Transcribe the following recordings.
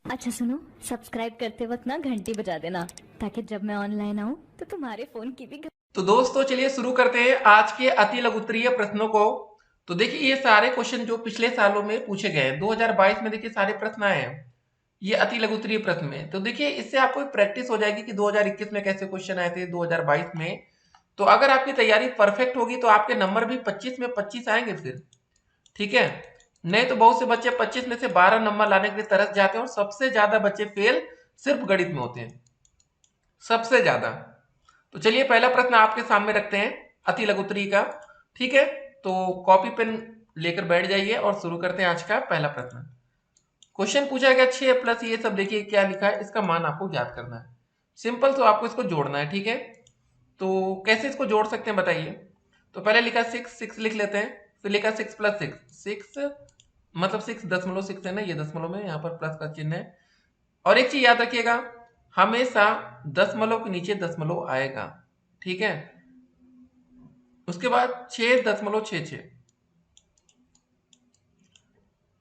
अच्छा सुनो, सब्सक्राइब करते वक्त ना घंटी बजा देना ताकि जब मैं ऑनलाइन आऊँ तो तुम्हारे फोन की भी तो दोस्तों चलिए शुरू करते हैं आज के अति लघुत्तरीय प्रश्नों को। तो देखिए ये सारे क्वेश्चन जो पिछले सालों में पूछे गए हैं 2022 में देखिए सारे प्रश्न आए हैं ये अति लघुत्तरीय प्रश्न में। तो देखिए इससे आपको एक प्रैक्टिस हो जाएगी कि 2021 में कैसे क्वेश्चन आए थे 2022 में। तो अगर आपकी तैयारी परफेक्ट होगी तो आपके नंबर भी 25 में 25 आएंगे फिर, ठीक है। नहीं तो बहुत से बच्चे 25 में से 12 नंबर लाने के लिए तरस जाते हैं और सबसे ज्यादा बच्चे फेल सिर्फ गणित में होते हैं, सबसे ज्यादा। तो चलिए पहला प्रश्न आपके सामने रखते हैं अति लघुत्तरी का, ठीक है। तो कॉपी पेन लेकर बैठ जाइए और शुरू करते हैं आज का पहला प्रश्न। क्वेश्चन पूछा गया 6 प्लस ये सब देखिए क्या लिखा है, इसका मान आपको ज्ञात करना है। सिंपल, तो आपको इसको जोड़ना है, ठीक है। तो कैसे इसको जोड़ सकते हैं बताइए। तो पहले लिखा 6 लिख लेते हैं, फिर लिखा 6 प्लस 6 मतलब 6.6 है ना, ये दशमलव में यहाँ पर प्लस का चिन्ह है। और एक चीज याद रखिएगा, हमेशा दशमलव के नीचे दशमलव आएगा, ठीक है। उसके बाद 6.66,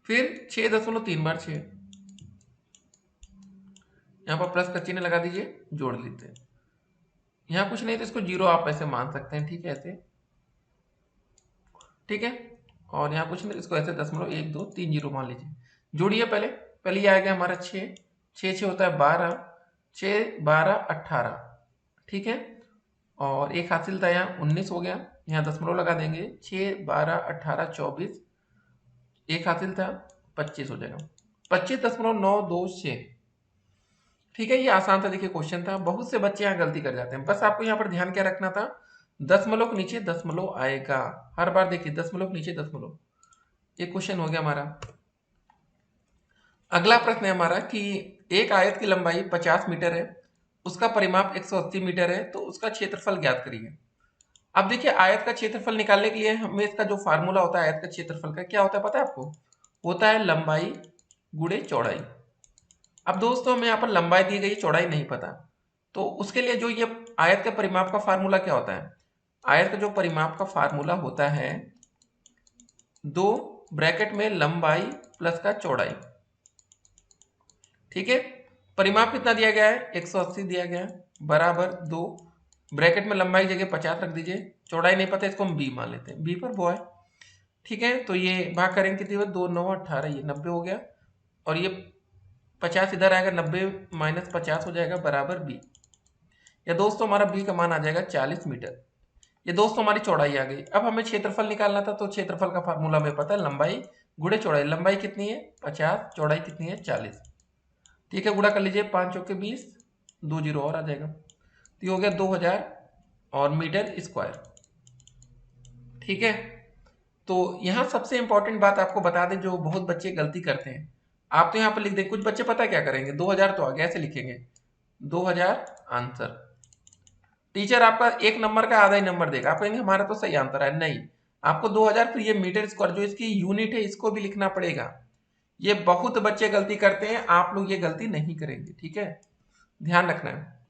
फिर 6.3 बार 6, यहाँ पर प्लस का चिन्ह लगा दीजिए, जोड़ लेते हैं। यहाँ कुछ नहीं तो इसको जीरो आप ऐसे मान सकते हैं, ठीक है, ऐसे, ठीक है। और यहाँ कुछ नहीं, इसको ऐसे 0.1 2 3 0 मान लीजिए। जोड़िए पहले, पहले ये आ गया हमारा 6, 6 होता है 12, 6 12 18, ठीक है। और एक हासिल था यहाँ 19 हो गया, यहाँ दशमलव लगा देंगे, 6 12 18 24, एक हासिल था 25 हो जाएगा, 25.926, ठीक है। ये आसान था, देखिए क्वेश्चन था। बहुत से बच्चे यहाँ गलती कर जाते हैं, बस आपको यहाँ पर ध्यान क्या रखना था, दशमलव के नीचे दशमलव आएगा हर बार। देखिए दशमलव के नीचे दशमलव, ये क्वेश्चन हो गया हमारा। अगला प्रश्न है हमारा कि एक आयत की लंबाई 50 मीटर है, उसका परिमाप 180 मीटर है, तो उसका क्षेत्रफल ज्ञात करिए। अब देखिए आयत का क्षेत्रफल निकालने के लिए हमें इसका जो फार्मूला होता है आयत का क्षेत्रफल का, क्या होता है पता है आपको, होता है लंबाई गुणे चौड़ाई। अब दोस्तों हमें यहाँ पर लंबाई दी गई, चौड़ाई नहीं पता, तो उसके लिए जो ये आयत के परिमाप का फार्मूला क्या होता है, आयत का जो परिमाप का फार्मूला होता है, दो ब्रैकेट में लंबाई प्लस का चौड़ाई, ठीक है। परिमाप कितना दिया गया है, 180 दिया गया है, बराबर दो ब्रैकेट में लंबाई जगह 50 रख दीजिए, चौड़ाई नहीं पता इसको हम बी मान लेते हैं, बी पर बॉय, ठीक है। तो ये भाग करेंगे कितनी बार, 2 9 18, ये 90 हो गया, और ये 50 इधर आएगा, 90 - 50 हो जाएगा, बराबर बी। या दोस्तों हमारा बी का मान आ जाएगा 40 मीटर। ये दोस्तों हमारी चौड़ाई आ गई। अब हमें क्षेत्रफल निकालना था, तो क्षेत्रफल का फार्मूला हमें पता है, लंबाई गुणे चौड़ाई। लंबाई कितनी है 50, चौड़ाई कितनी है 40, ठीक है। गुणा कर लीजिए, 5 चौके 20, 2 जीरो और आ जाएगा, तो ये हो गया 2000 और मीटर स्क्वायर, ठीक है। तो यहाँ सबसे इंपॉर्टेंट बात आपको बता दें, जो बहुत बच्चे गलती करते हैं, आप तो यहाँ पर लिख दें, कुछ बच्चे पता क्या करेंगे, 2000 तो आ गया, ऐसे लिखेंगे 2000 आंसर। टीचर आपका एक नंबर का आधा ही नंबर देगा, आप कहेंगे हमारा तो सही आंसर है, नहीं, आपको 2000 फिर ये मीटर स्क्वायर जो इसकी यूनिट है इसको भी लिखना पड़ेगा। ये बहुत बच्चे गलती करते हैं, आप लोग ये गलती नहीं करेंगे, ठीक है, ध्यान रखना है।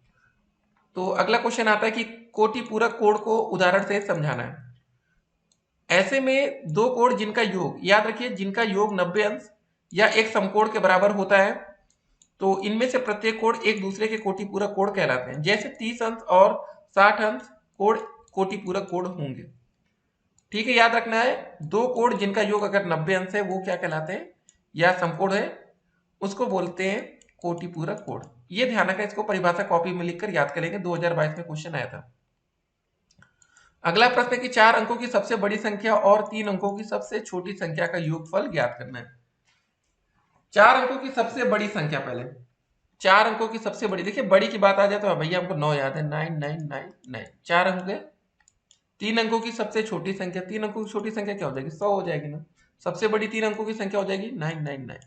तो अगला क्वेश्चन आता है कि कोटि पूरक कोण को उदाहरण से समझाना है। ऐसे में दो कोण जिनका योग, याद रखिए जिनका योग 90 अंश या एक समकोण के बराबर होता है, तो इनमें से प्रत्येक कोण एक दूसरे के कोटि पूरक कोण कहलाते हैं। जैसे 30 अंश और 60 अंश कोण कोटि पूरक कोण होंगे, ठीक है। याद रखना है, दो कोण जिनका योग अगर 90 अंश है वो क्या कहलाते हैं, या समकोण है, उसको बोलते हैं कोटि पूरक कोण। ये ध्यान रखना, इसको परिभाषा कॉपी में लिखकर याद करेंगे, 2022 में क्वेश्चन आया था। अगला प्रश्न है कि 4 अंकों की सबसे बड़ी संख्या और 3 अंकों की सबसे छोटी संख्या का योगफल ज्ञात करना है। 4 अंकों की सबसे बड़ी संख्या, पहले 4 अंकों की सबसे बड़ी, देखिए बड़ी की बात आ जाए तो भैया हमको 9 याद है, 9999, 4 अंक है। 3 अंकों की सबसे छोटी संख्या, 3 अंकों की छोटी संख्या क्या हो जाएगी, 100 हो जाएगी ना। सबसे बड़ी 3 अंकों की संख्या हो जाएगी 999,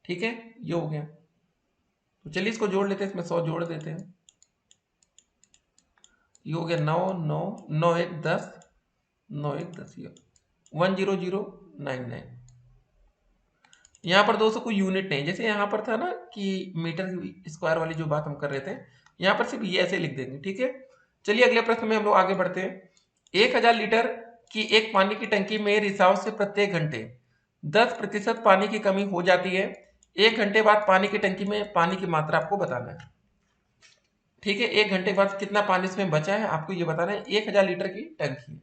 ठीक है, ये हो गया। तो चलिए इसको जोड़ लेते हैं, इसमें 100 जोड़ देते हैं, ये हो गया 9 9 9 1 10, 9 1 10, ये 10099। यहाँ पर दोस्तों कोई यूनिट नहीं, जैसे यहाँ पर था ना कि मीटर स्क्वायर वाली जो बात हम कर रहे थे, यहाँ पर सिर्फ ये ऐसे लिख देंगे, ठीक है। चलिए अगले प्रश्न में हम लोग आगे बढ़ते हैं। 1000 लीटर की एक पानी की टंकी में रिसाव से प्रत्येक घंटे 10% पानी की कमी हो जाती है। 1 घंटे बाद पानी की टंकी में पानी की मात्रा आपको बताना है। ठीक है, 1 घंटे बाद कितना पानी इसमें बचा है आपको ये बताना है। 1000 लीटर की टंकी है,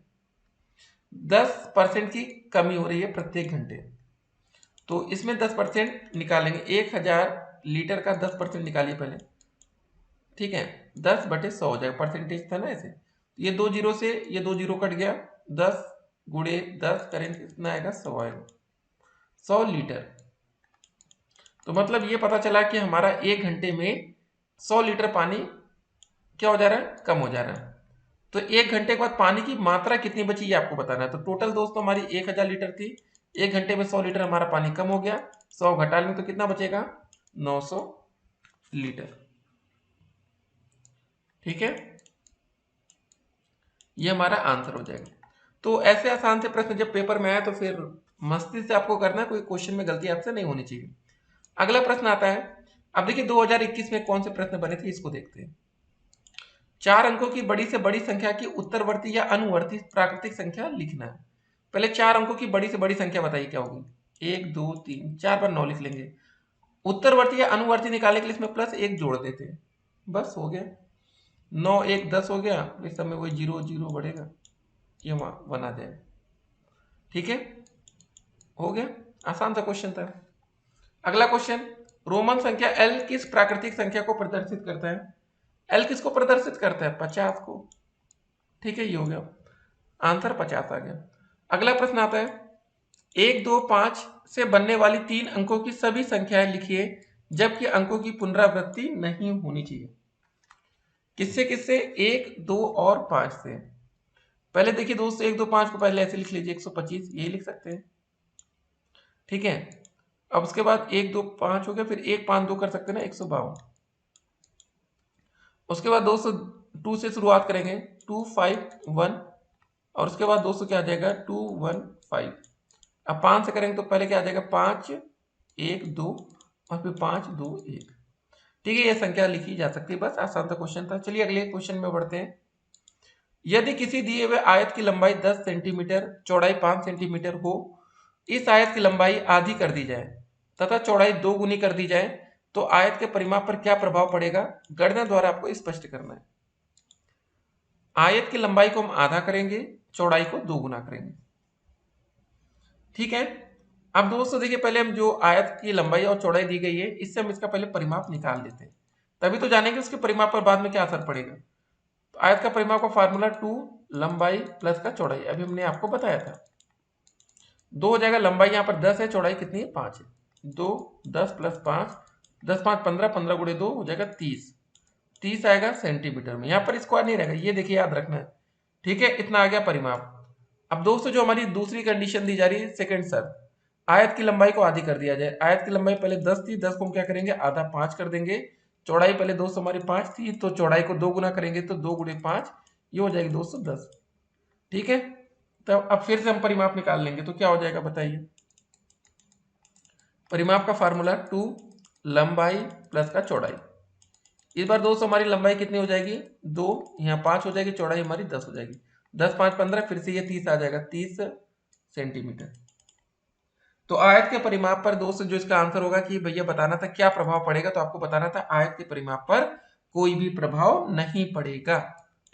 10% की कमी हो रही है प्रत्येक घंटे, तो इसमें 10% निकालेंगे। 1000 लीटर का 10% निकालिए पहले। ठीक है, 10/100 हो जाएगा, परसेंटेज था ना ऐसे। ये 2 जीरो से ये 2 जीरो कट गया, 10 गुणे 10 करेंगे कितना आएगा, 100 आएगा, 100 लीटर। तो मतलब ये पता चला कि हमारा 1 घंटे में 100 लीटर पानी क्या हो जा रहा है, कम हो जा रहा है। तो 1 घंटे के बाद पानी की मात्रा कितनी बची ये आपको बताना है। तो टोटल दोस्तों हमारी 1000 लीटर थी, 1 घंटे में 100 लीटर हमारा पानी कम हो गया, 100 घटा लेंगे तो कितना बचेगा, 900 लीटर। ठीक है, ये हमारा आंसर हो जाएगा। तो ऐसे आसान से प्रश्न जब पेपर में आए तो फिर मस्ती से आपको करना है, कोई क्वेश्चन में गलती आपसे नहीं होनी चाहिए। अगला प्रश्न आता है, अब देखिए 2021 में कौन से प्रश्न बने थे इसको देखते हैं। 4 अंकों की बड़ी से बड़ी संख्या की उत्तरवर्ती या अनुवर्ती प्राकृतिक संख्या लिखना है। पहले 4 अंकों की बड़ी से बड़ी संख्या बताइए क्या होगी, 1 2 3 4 बार 9 लिख लेंगे। उत्तरवर्ती या अनुवर्ती निकालने के लिए इसमें +1 जोड़ देते हैं, बस हो गया। 9 1 10 हो गया, इस समय वही 0 0 बढ़ेगा, ये वहां बना जाएगा। ठीक है, हो गया, आसान सा क्वेश्चन था। अगला क्वेश्चन, रोमन संख्या एल किस प्राकृतिक संख्या को प्रदर्शित करता है। एल किसको प्रदर्शित करता है, 50 को। ठीक है, ये हो गया, आंसर 50 आ गया। अगला प्रश्न आता है, 1 2 5 से बनने वाली 3 अंकों की सभी संख्याएं लिखिए जबकि अंकों की पुनरावृत्ति नहीं होनी चाहिए। किससे किससे, 1 2 और 5 से। पहले देखिए दोस्तों 1 2 5 को पहले ऐसे लिख लीजिए, 125 यही लिख सकते हैं। ठीक है, अब उसके बाद 1 2 5 हो गया, फिर 1 5 2 कर सकते हैं ना, 152। उसके बाद दोस्तों 2 से शुरुआत करेंगे, 2 5 1, और उसके बाद दोस्तों क्या आ जाएगा, 2 1 5। अब 5 से करेंगे तो पहले क्या आ जाएगा, 5 1 2 और फिर 5 2 1। ठीक है, ये संख्या लिखी जा सकती है, बस आसान सा क्वेश्चन था। चलिए अगले क्वेश्चन में बढ़ते हैं। यदि किसी दिए हुए आयत की लंबाई 10 सेंटीमीटर, चौड़ाई 5 सेंटीमीटर हो, इस आयत की लंबाई आधी कर दी जाए तथा चौड़ाई 2 गुनी कर दी जाए, तो आयत के परिमाप पर क्या प्रभाव पड़ेगा, गणना द्वारा आपको स्पष्ट करना है। आयत की लंबाई को हम आधा करेंगे, चौड़ाई को 2 गुना करेंगे। ठीक है, अब दोस्तों देखिए पहले हम जो आयत की लंबाई और चौड़ाई दी गई है, इससे हम इसका पहले परिमाप निकाल लेते हैं, तभी तो जानेंगे उसके परिमाप पर बाद में क्या असर पड़ेगा। तो आयत का परिमाप का फार्मूला 2 लंबाई प्लस का चौड़ाई, अभी हमने आपको बताया था। 2 हो जाएगा, लंबाई यहाँ पर 10 है, चौड़ाई कितनी है, 5 है। 2 10 प्लस 5, 10 5 15, 15 गुणे 2 हो जाएगा 30। 30 आएगा सेंटीमीटर में, यहाँ पर स्क्वायर नहीं रहेगा, ये देखिए याद रखना है। ठीक है, इतना आ गया परिमाप। अब दोस्तों जो हमारी दूसरी कंडीशन दी जा रही है, सेकंड शर्त, आयत की लंबाई को आधी कर दिया जाए। आयत की लंबाई पहले 10 थी, 10 को हम क्या करेंगे, आधा 5 कर देंगे। चौड़ाई पहले दोस्तों हमारी 5 थी, तो चौड़ाई को 2 गुना करेंगे, तो 2 गुणे 5, ये हो जाएगी दोस्तों 10। ठीक है, तो अब फिर से हम परिमाप निकाल लेंगे, तो क्या हो जाएगा बताइए। परिमाप का फार्मूला 2 लंबाई प्लस का चौड़ाई। इस बार दोस्तों हमारी लंबाई कितनी हो जाएगी, 2, यहाँ 5 हो जाएगी, चौड़ाई हमारी 10 हो जाएगी। 10 5 15, फिर से ये 30 आ जाएगा, 30 सेंटीमीटर। तो आयत के परिमाप पर दोस्तों जो इसका आंसर होगा कि भैया बताना था क्या प्रभाव पड़ेगा, तो आपको बताना था आयत के परिमाप पर कोई भी प्रभाव नहीं पड़ेगा।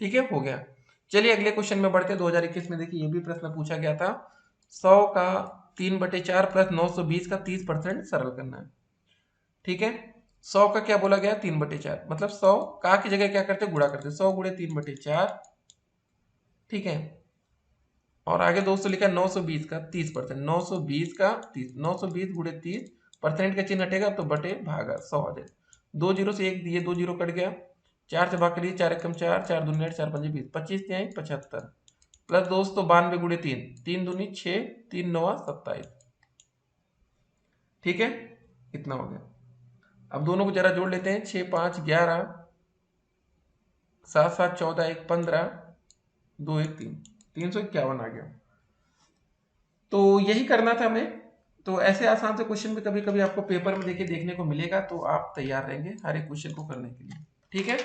ठीक है, हो गया। चलिए अगले क्वेश्चन में बढ़ते हैं। 2021 में देखिए ये भी प्रश्न पूछा गया था, 100 का 3/4 प्लस 920 का 30% सरल करना है। ठीक है, 100 का क्या बोला गया, 3/4, मतलब 100 का की जगह क्या करते, गुणा करते, 100 गुणे 3/4। ठीक है, और आगे दोस्तों लिखा 920 का 30%, 920 का 30, 920 गुणे 30, परसेंट का चिन्ह हटेगा तो बटे भागा 100 आ जाएगा। 2 जीरो से एक दिए, 2 जीरो कट गया, 4 से भाग करिए, 4 एकम 4, 4 दूनी 8, 4 पंजे 20, 25 तिहाई 75, प्लस दोस्तों 92 गुणे 3, 3 दूनी 6, 3 नवा 27। ठीक है, इतना हो गया। अब दोनों को जरा जोड़ लेते हैं, 6 5 11, 7 7 14, 1 15, 2 1 3, 351 आ गया। तो यही करना था हमें। तो ऐसे आसान से क्वेश्चन भी कभी कभी आपको पेपर में देखिए देखने को मिलेगा, तो आप तैयार रहेंगे हर एक क्वेश्चन को करने के लिए। ठीक है,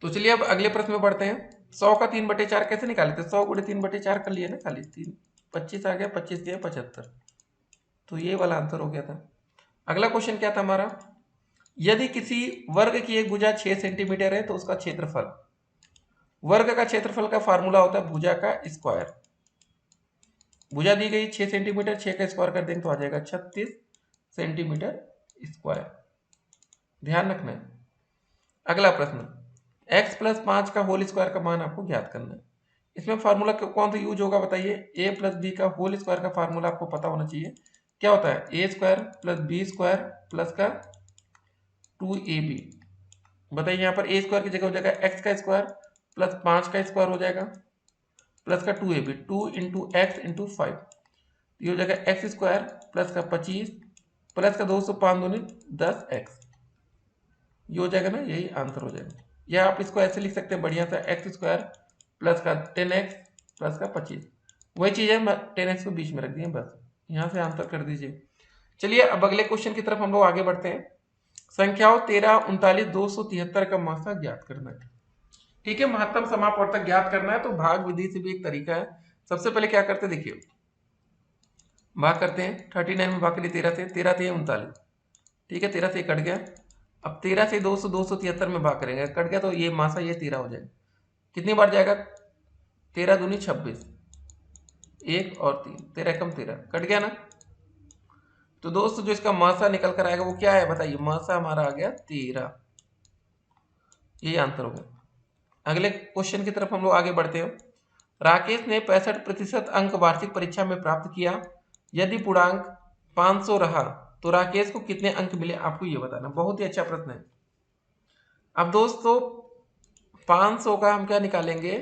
तो चलिए अब अगले प्रश्न में बढ़ते हैं। 100 का 3/4 कैसे निकाले थे, 100 गुणे 3/4 कर लिए ना खाली, 3 25 आ गया, 25 दिया 75, तो ये वाला आंसर हो गया था। अगला क्वेश्चन क्या था हमारा, यदि किसी वर्ग की एक भुजा 6 सेंटीमीटर है तो उसका क्षेत्रफल, वर्ग का क्षेत्रफल का फार्मूला होता है भुजा का स्क्वायर। भुजा दी गई 6 सेंटीमीटर, 6 का स्क्वायर कर देंगे तो आ जाएगा 36 सेंटीमीटर स्क्वायर। ध्यान रखना है। अगला प्रश्न, x प्लस 5 का होल स्क्वायर का मान आपको ज्ञात करना है। इसमें फार्मूला कौन सा यूज होगा बताइए, a प्लस बी का होल स्क्वायर का फार्मूला आपको पता होना चाहिए। क्या होता है, A square plus B square plus का 2ab। बताइए यहाँ पर ए स्क्वायर की जगह हो जाएगा x का स्क्वायर प्लस 5 का स्क्वायर हो जाएगा प्लस का 2ab, 2 इंटू एक्स इंटू 5, ये हो जाएगा एक्स स्क्वायर प्लस का 25 प्लस का 205 दूनी 10x, ये हो जाएगा ना, यही आंसर हो जाएगा। या आप इसको ऐसे लिख सकते हैं बढ़िया सा, एक्स स्क्वायर प्लस का 10x प्लस का 25, वही चीज़ है, 10x को बीच में रख दिए बस, यहाँ से आंसर कर दीजिए। चलिए अब अगले क्वेश्चन की तरफ हम लोग आगे बढ़ते हैं। संख्याओं 13, 39, 273 का मासा ज्ञात करना है। ठीक है, महत्तम समापवर्तक ज्ञात करना है तो भाग विधि से भी एक तरीका है। सबसे पहले क्या करते हैं, देखिए भाग करते हैं, 39 में भाग के लिए 13 से, 13 थे 39, ठीक है 13 से कट गया। अब 13 से 273 में भाग करेंगे, कट गया तो ये मासा ये 13 हो जाएगा। कितनी बार जाएगा, 13 दूनी 26, 1 और 3, 13 कम 13, कट गया ना। तो दोस्तों जो इसका मासा निकल कर आएगा वो क्या है बताइए, मासा हमारा आ गया 13, ये आंसर हो गया। अगले क्वेश्चन की तरफ हम लोग आगे बढ़ते हैं। राकेश ने 65% अंक वार्षिक परीक्षा में प्राप्त किया, यदि पूर्णांक 500 रहा तो राकेश को कितने अंक मिले, आपको ये बताना। बहुत ही अच्छा प्रश्न है। अब दोस्तों 500 का हम क्या निकालेंगे,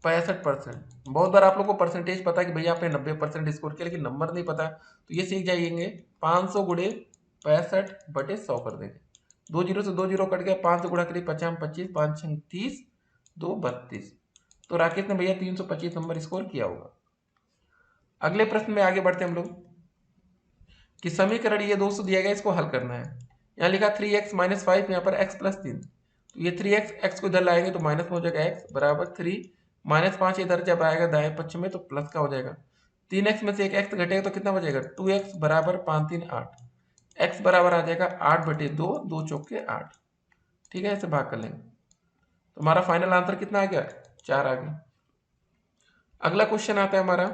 65%। बहुत बार आप लोग को परसेंटेज पता है कि भैया आपने 90% स्कोर किया, लेकिन नंबर नहीं पता, तो ये सीख जाइएंगे। 500 गुणे 65/100 कर देंगे, 2 जीरो से 2 जीरो कट गया, 5 से गुणा करिए 50 25, 5 6 30, 2 32, तो राकेश ने भैया 325 नंबर स्कोर किया होगा। अगले प्रश्न में आगे बढ़ते हैं हम लोग कि समीकरण ये 200 दिया गया, इसको हल करना है। यहाँ लिखा 3x माइनस 5, यहाँ पर x प्लस 3, तो ये 3x, x को इधर लाएंगे तो माइनस में हो जाएगा x बराबर 3, माइनस 5 इधर जब आएगा दाएं पक्ष में तो प्लस का हो जाएगा। 3x में से एक x घटेगा तो कितना बचेगा, 2x बराबर 5 3 8, x बराबर आ जाएगा 8/2, 2 चौके 8, ठीक है, ऐसे भाग कर लेंगे तो हमारा फाइनल आंसर कितना आ गया, 4 आ गया। अगला क्वेश्चन आता है हमारा,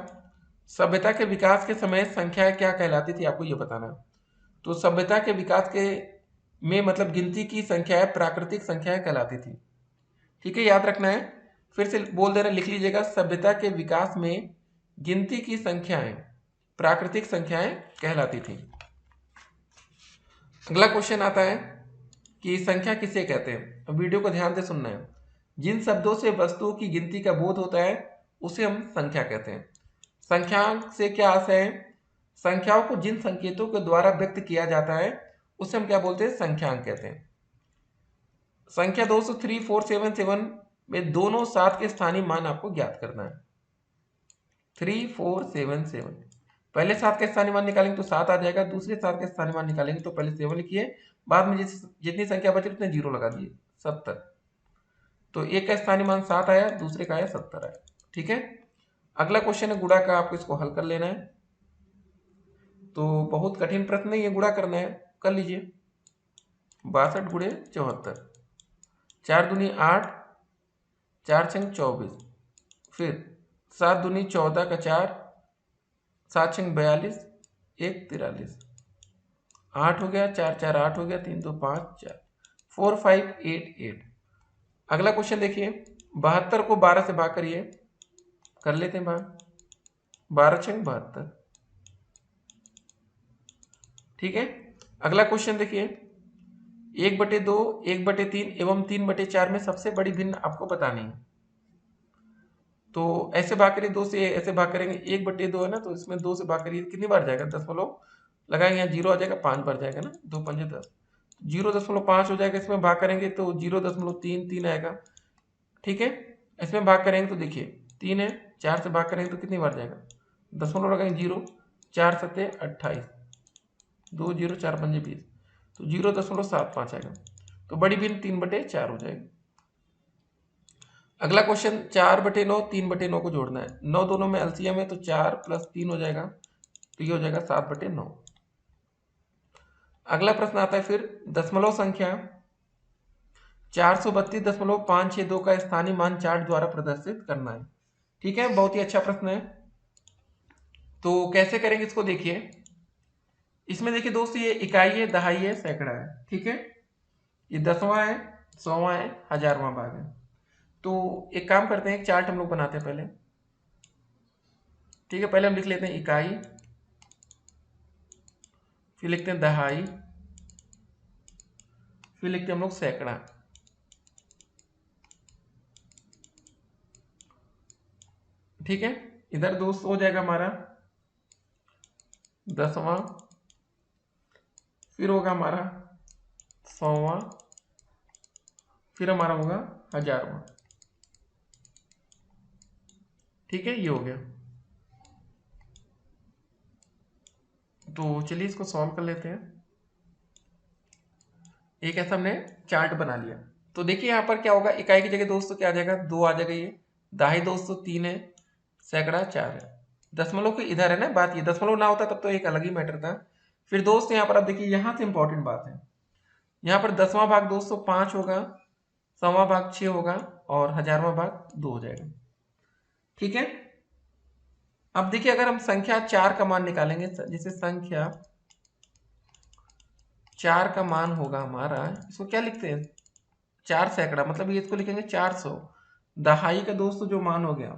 सभ्यता के विकास के समय संख्याएं क्या कहलाती थी, आपको ये बताना है। तो सभ्यता के विकास के में मतलब गिनती की संख्याएं प्राकृतिक संख्याएं कहलाती थी। ठीक है, याद रखना है, फिर से बोल दे रहे, लिख लीजिएगा, सभ्यता के विकास में गिनती की संख्याएं प्राकृतिक संख्याएं कहलाती थी। अगला क्वेश्चन आता है कि संख्या किसे कहते हैं। अब वीडियो को ध्यान से सुनना है। जिन शब्दों से वस्तुओं की गिनती का बोध होता है उसे हम संख्या कहते हैं। संख्या से क्या आशय है, संख्याओं को जिन संकेतों के द्वारा व्यक्त किया जाता है उसे हम क्या बोलते हैं, संख्यांक कहते हैं। संख्या 23477 में दोनों 7 के स्थानीय मान आपको ज्ञात करना है। 3477, पहले 7 के स्थानीय मान निकालेंगे तो 7 आ जाएगा, दूसरे 7 के स्थानीय मान निकालेंगे तो पहले 7 लिखिए, बाद में जितनी संख्या बचे उतने जीरो लगा दिए, 70। तो एक का स्थानीय मान 7 आया, दूसरे का आया 70 आया। ठीक है, अगला क्वेश्चन है गुणा का, आपको इसको हल कर लेना है। तो बहुत कठिन प्रश्न नहीं है, गुणा करना है, कर लीजिए। 62 गुणे 74, 4 दूनी 8, 4 छंग 24, फिर 7 दूनी 14 का 4, 7 छंग 42, 1 43, 8 हो गया, 4 4 8 हो गया, 3 2 5 4, 4 5 8 8। अगला क्वेश्चन देखिए, 72 को 12 से भाग करिए, कर लेते हैं भाग, 12 छंग 72। ठीक है, अगला क्वेश्चन देखिए, 1/2, 1/3 एवं 3/4 में सबसे बड़ी भिन्न आपको बतानी है। तो ऐसे भाग करिए, 2 से ऐसे भाग करेंगे, 1/2 है ना, तो इसमें 2 से भाग करिए, कितनी बार जाएगा, 10 लगाएंगे, यहाँ 0 आ जाएगा, 5 बार जाएगा ना, 2 पंजे 10, 0.5 हो जाएगा। इसमें भाग करेंगे तो 0.33 आएगा। ठीक है, इसमें भाग करेंगे तो देखिए 3 है, 4 से भाग करेंगे तो कितनी बार जाएगा, दशमलव लगाएंगे 0, 4 सत्ते 28, 2 0 4 पंजे 20, तो 0.75 आएगा। तो बड़ी भिन्न 3/4 हो जाएगी। अगला क्वेश्चन, 4/9 3/9 को जोड़ना है। 9 दोनों में एलसीएम है तो 4 + 3 हो जाएगा तो ये हो जाएगा 7/9। अगला प्रश्न आता है फिर दशमलव संख्या 432.562 का स्थानीय मान चार्ट द्वारा प्रदर्शित करना है। ठीक है, बहुत ही अच्छा प्रश्न है। तो कैसे करेंगे इसको देखिए। इसमें देखिए दोस्तों, ये इकाई है, दहाई है, सैकड़ा है। ठीक है, ये 10वां है, 100वां है, 1000वां भाग है। तो एक काम करते हैं, एक चार्ट हम लोग बनाते हैं पहले। ठीक है, पहले हम लिख लेते हैं इकाई, फिर लिखते हैं दहाई, फिर लिखते हैं हम लोग सैकड़ा। ठीक है, इधर दोस्त हो जाएगा हमारा 10वां, फिर होगा हमारा 100वां, फिर हमारा होगा 1000वां। ठीक है, ये हो गया। तो चलिए इसको सॉल्व कर लेते हैं। एक ऐसा हमने चार्ट बना लिया। तो देखिए यहाँ पर क्या होगा, इकाई की जगह दोस्तों क्या आ जाएगा, 2 आ जाएगा। ये दहाई दोस्तों 3 है, सैकड़ा 4 है। दशमलव के इधर है ना बात, ये दशमलव ना होता तब तो एक अलग ही मैटर था। फिर दोस्त यहाँ पर आप देखिए, यहाँ से इंपॉर्टेंट बात है, यहाँ पर 10वां भाग दोस्तों 5 होगा, 100वां भाग 6 होगा और 1000वां भाग 2 हो जाएगा। ठीक है, अब देखिए अगर हम संख्या 4 का मान निकालेंगे, जैसे संख्या 4 का मान होगा हमारा, इसको क्या लिखते हैं, 4 सैकड़ा, मतलब ये इसको लिखेंगे 400। दहाई का दोस्तों जो मान हो गया,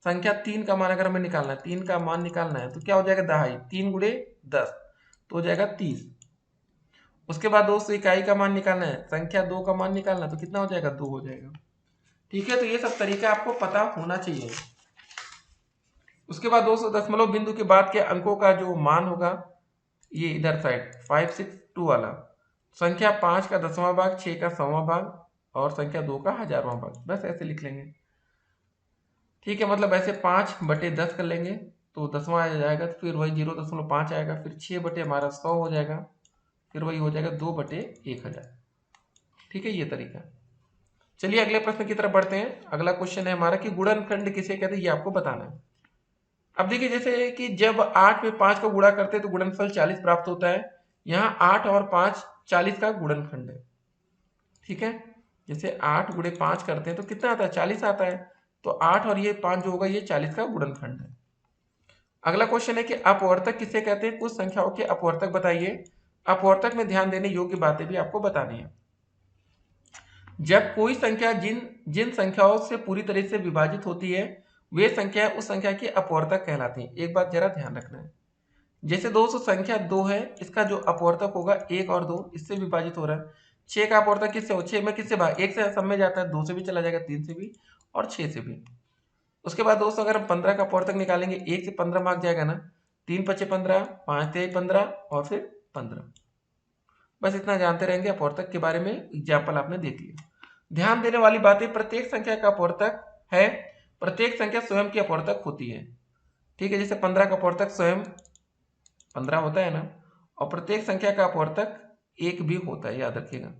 संख्या 3 का मान अगर हमें निकालना है, 3 का मान निकालना है तो क्या हो जाएगा, दहाई 3 गुणे 10 तो हो जाएगा 30। उसके बाद दोस्तों इकाई का मान निकालना है, संख्या 2 का मान निकालना है तो कितना हो जाएगा, 2 हो जाएगा। ठीक है, तो ये सब तरीका आपको पता होना चाहिए। उसके बाद दोस्तों दशमलव बिंदु के बाद के अंकों का जो मान होगा, ये इधर साइड 562 वाला, संख्या 5 का 10वां भाग, 6 का 100वां भाग और संख्या 2 का 1000वां भाग, बस ऐसे लिख लेंगे। ठीक है, मतलब ऐसे 5/10 कर लेंगे तो 10वां आ जाएगा, तो फिर वही 0.5 आएगा, फिर 6 बटे हमारा 100 हो जाएगा, फिर वही हो जाएगा 2/1000। ठीक है, ये तरीका। चलिए अगले प्रश्न की तरफ बढ़ते हैं। अगला क्वेश्चन है हमारा कि गुणनखंड किसे कहते हैं, ये आपको बताना है। अब देखिए जैसे कि जब 8 में 5 का गुणा करते हैं तो गुणनफल 40 प्राप्त होता है। यहाँ 8 और 5 40 का गुणनखंड है। ठीक है, जैसे 8 गुणे 5 करते हैं तो कितना आता है, 40 आता है। तो 8 और ये 5 जो होगा, ये 40 का गुणनखंड है। अगला क्वेश्चन है कि अपवर्तक किसे कहते हैं, कुछ संख्याओं के अपवर्तक बताइए। अपवर्तक में ध्यान देने योग्य बातें भी आपको बतानी है। जब कोई संख्या जिन जिन संख्याओं से पूरी तरह से विभाजित होती है, वे संख्या उस संख्या की अपवर्तक कहलाती है। एक बात जरा ध्यान रखना है, जैसे दोस्तों संख्या 2 है, इसका जो अपवर्तक होगा 1 और 2 इससे विभाजित हो रहा है। 6 का अपवर्तक किससे हो, 6 में किससे भाग, 1 से सब में जाता है, 2 से भी चला जाएगा, 3 से भी और 6 से भी। उसके बाद दोस्तों अगर हम 15 का अपवर्तक निकालेंगे, 1 से 15 भाग जाएगा ना, 3 × 5 = 15, 5 × 3 = 15 और फिर 15। बस इतना जानते रहेंगे अपवर्तक के बारे में, एग्जाम्पल आपने देख लिया। ध्यान देने वाली बातें, प्रत्येक संख्या का अपवर्तक है, प्रत्येक संख्या स्वयं की अपवर्तक होती है। ठीक है, जैसे 15 का अपवर्तक स्वयं 15 होता है ना, और प्रत्येक संख्या का अपवर्तक 1 भी होता है, याद रखिएगा।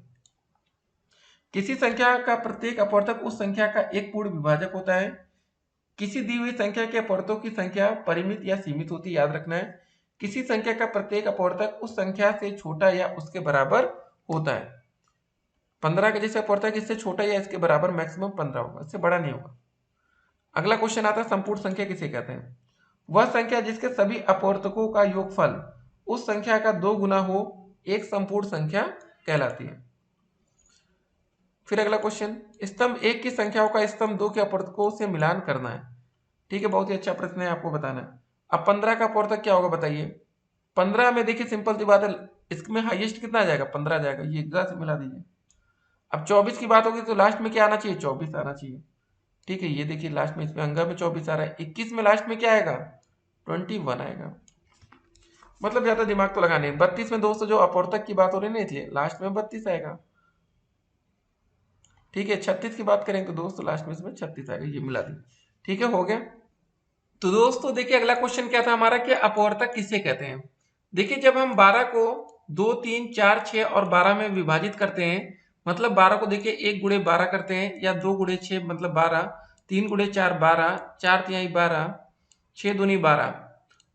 किसी संख्या का प्रत्येक अपवर्तक उस संख्या का एक पूर्ण विभाजक होता है। किसी दी हुई संख्या के अपवर्तकों की संख्या परिमित या सीमित होती है, याद रखना है। किसी संख्या का प्रत्येक अपवर्तक उस संख्या से छोटा या उसके बराबर होता है। 15 का जैसे अपवर्तक इससे छोटा या इसके बराबर मैक्सिमम 15 होगा, इससे बड़ा नहीं होगा। अगला क्वेश्चन आता है संपूर्ण संख्या किसे कहते हैं, वह संख्या जिसके सभी अपवर्तकों का योगफल उस संख्या का 2 गुना हो, एक संपूर्ण संख्या कहलाती है। फिर अगला क्वेश्चन, स्तंभ 1 की संख्याओं का स्तंभ 2 के अपवर्तकों से मिलान करना है। ठीक है, बहुत ही अच्छा प्रश्न है, आपको बताना है। अब 15 का अपवर्तक क्या होगा बताइए। 15 में देखिए सिंपल सी बात है, इसमें हाईएस्ट कितना आ जाएगा, 15 जाएगा, ये एक से मिला दीजिए। अब 24 की बात होगी तो लास्ट में क्या आना चाहिए, 24 आना चाहिए। ठीक है, ये देखिए लास्ट में इसमें अंगा में 24 आ रहा है। 21 में लास्ट में क्या आएगा, 21 आएगा। मतलब ज्यादा दिमाग तो लगाने। 32 में दोस्तों जो अपवर्तक की बात हो रही है ना, इसलिए लास्ट में 32 आएगा। ठीक है, 36 की बात करें तो दोस्तों लास्ट में इसमें 36 आएगा, ये मिला दी। ठीक है, हो गया। तो दोस्तों देखिए अगला क्वेश्चन क्या था हमारा कि अपवर्तक किसे कहते हैं। देखिए जब हम 12 को 2, 3, 4, 6 और 12 में विभाजित करते हैं, मतलब 12 को देखिए 1 गुणे 12 करते हैं, या 2 गुणे 6 मतलब 12, 3 गुणे 4 12, 4 तिहाई 12, 6 दूनी 12,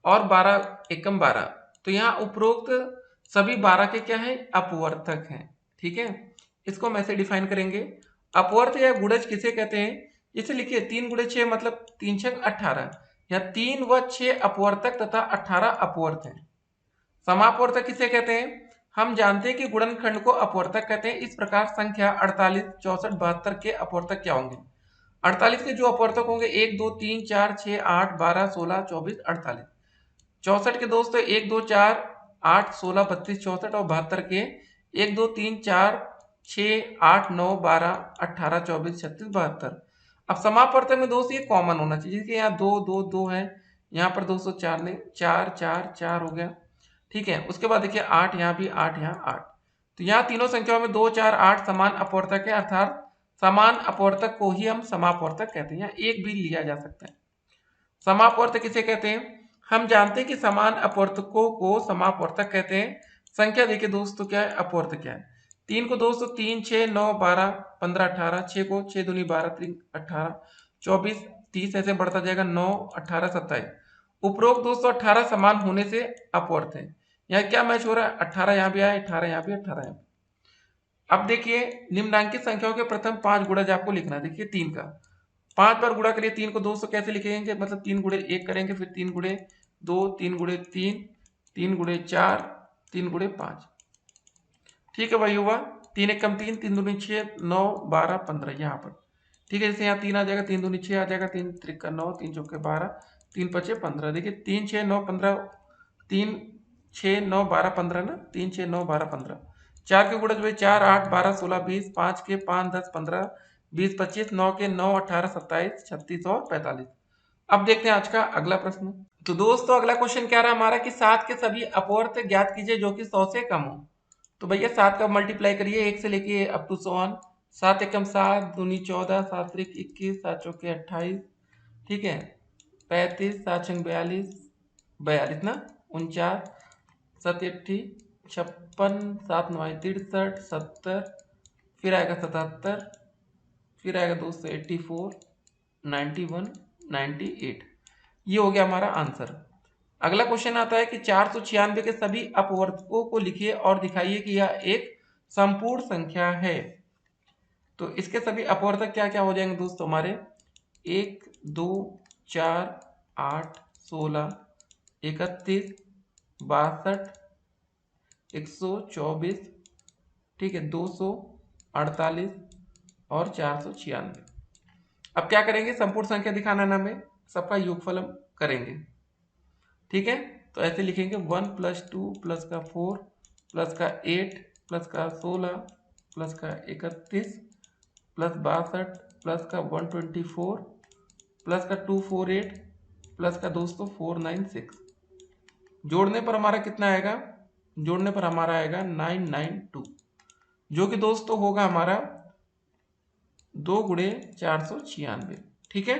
और 12 एकम 12। तो यहाँ उपरोक्त सभी 12 के क्या है, अपवर्तक हैं। ठीक है, इसको हम ऐसे डिफाइन करेंगे। अपवर्त या गुणज किसे कहते हैं, जैसे लिखिए 3 गुणे 6 मतलब 3 छक 18। यहाँ 3 व 6 अपवर्तक तथा 18 अपवर्त हैं। समापवर्तक किसे कहते हैं, हम जानते हैं कि गुणनखंड को अपवर्तक कहते हैं। इस प्रकार संख्या 48, 64, 72 के अपवर्तक क्या होंगे। 48 के जो अपवर्तक होंगे 1, 2, 3, 4, 6, 8, 12, 16, 24, 48। 64 के दोस्तों 1, 2, 4, 8, 16, 32, 64 और 72 के 1, 2, 3, 4, 6, 8, 9, 12, 18, 24, 36, 72। अब समापवर्तक में दोस्त ये कॉमन होना चाहिए, जिसके यहाँ 2, 2, 2 है, यहाँ पर 204 नहीं, 4, 4, 4 हो गया। ठीक है, उसके बाद देखिए 8 यहाँ भी, 8 यहाँ 8। तो यहाँ तीनों संख्याओं में 2, 4, 8 समान अपवर्तक है, अर्थात समान अपवर्तक को ही हम समापवर्तक कहते हैं। एक भी लिया जा सकता है। समापवर्तक किसे कहते हैं, हम जानते हैं कि समान अपवर्तकों को समापवर्तक कहते हैं। संख्या देखिए दोस्तों क्या है, अपवर्तक क्या है। 3 को दोस्तों 3, 6, 9, 12, 15, 18। 6 को 6 दूनी 12, 3, 18, 24, 30 ऐसे बढ़ता जाएगा, 9, 18, 27। उपरोक्त दोस्तों 18 समान होने से अपवर्त है। यहाँ क्या मैच हो रहा है, 18 यहाँ भी आया, 18 यहाँ भी, 18 यहाँ भी। अब देखिए निम्नांकित संख्याओं के प्रथम 5 गुणज आपको लिखना है। देखिए 3 का 5 बार गुणा करिए। 3 को 200 कैसे लिखेंगे, मतलब 3 गुणे 1 करेंगे, फिर 3 गुणे 2, 3 गुणे 3, 3 गुणे 4, 3 गुणे 5। ठीक है भाई, हुआ 3 एकम 3, 3 दूनी 6, 9, 12, 15 यहाँ पर। ठीक है, जैसे यहाँ 3 आ जाएगा, 3 दूनी 6 आ जाएगा, 3 त्रिका 9, 3 चौके 12, 3 पचे 15। देखिए 3, 6, 9, 15, 3, 6, 9, 12, 15 ना, 3, 6, 9, 12, 15। 4 के गुणज भाई 4, 8, 12, 16, 20, 5 के 5, 10, 15, 20, 25, 9 के 9, 18, 27, 36 और 45। अब देखते हैं आज का अगला प्रश्न। तो दोस्तों अगला क्वेश्चन क्या रहा हमारा कि 7 के सभी अपवर्त ज्ञात कीजिए जो कि 100 से कम हो। तो भैया 7 का मल्टीप्लाई करिए 1 से लेके अप टू 100। 7 एकम 7, दूनी 14, 7 त्रिक 21, 7 चौके 28। ठीक है, 35, 7 छंग 42, 42 ना, 49, 7 अट्ठी 56, 7 नौ 63, 70, फिर आएगा 77, फिर आएगा दोस्तों 84, 91, 98। ये हो गया हमारा आंसर। अगला क्वेश्चन आता है कि 496 के सभी अपवर्तकों को लिखिए और दिखाइए कि यह एक संपूर्ण संख्या है। तो इसके सभी अपवर्तक क्या क्या हो जाएंगे दोस्तों हमारे, 1, 2, 4, 8, 16, 31, 62, 124, ठीक है, 248 और 496। अब क्या करेंगे, संपूर्ण संख्या दिखाना ना हमें, सबका योगफल हम करेंगे। ठीक है, तो ऐसे लिखेंगे 1 + 2 + का 4 + का 8 + का 16 + का 31 + 62 + का 124 + का 248 + का दोस्तों 496। जोड़ने पर हमारा कितना आएगा, जोड़ने पर हमारा आएगा 992, जो कि दोस्तों होगा हमारा 2 गुणे 496। ठीक है,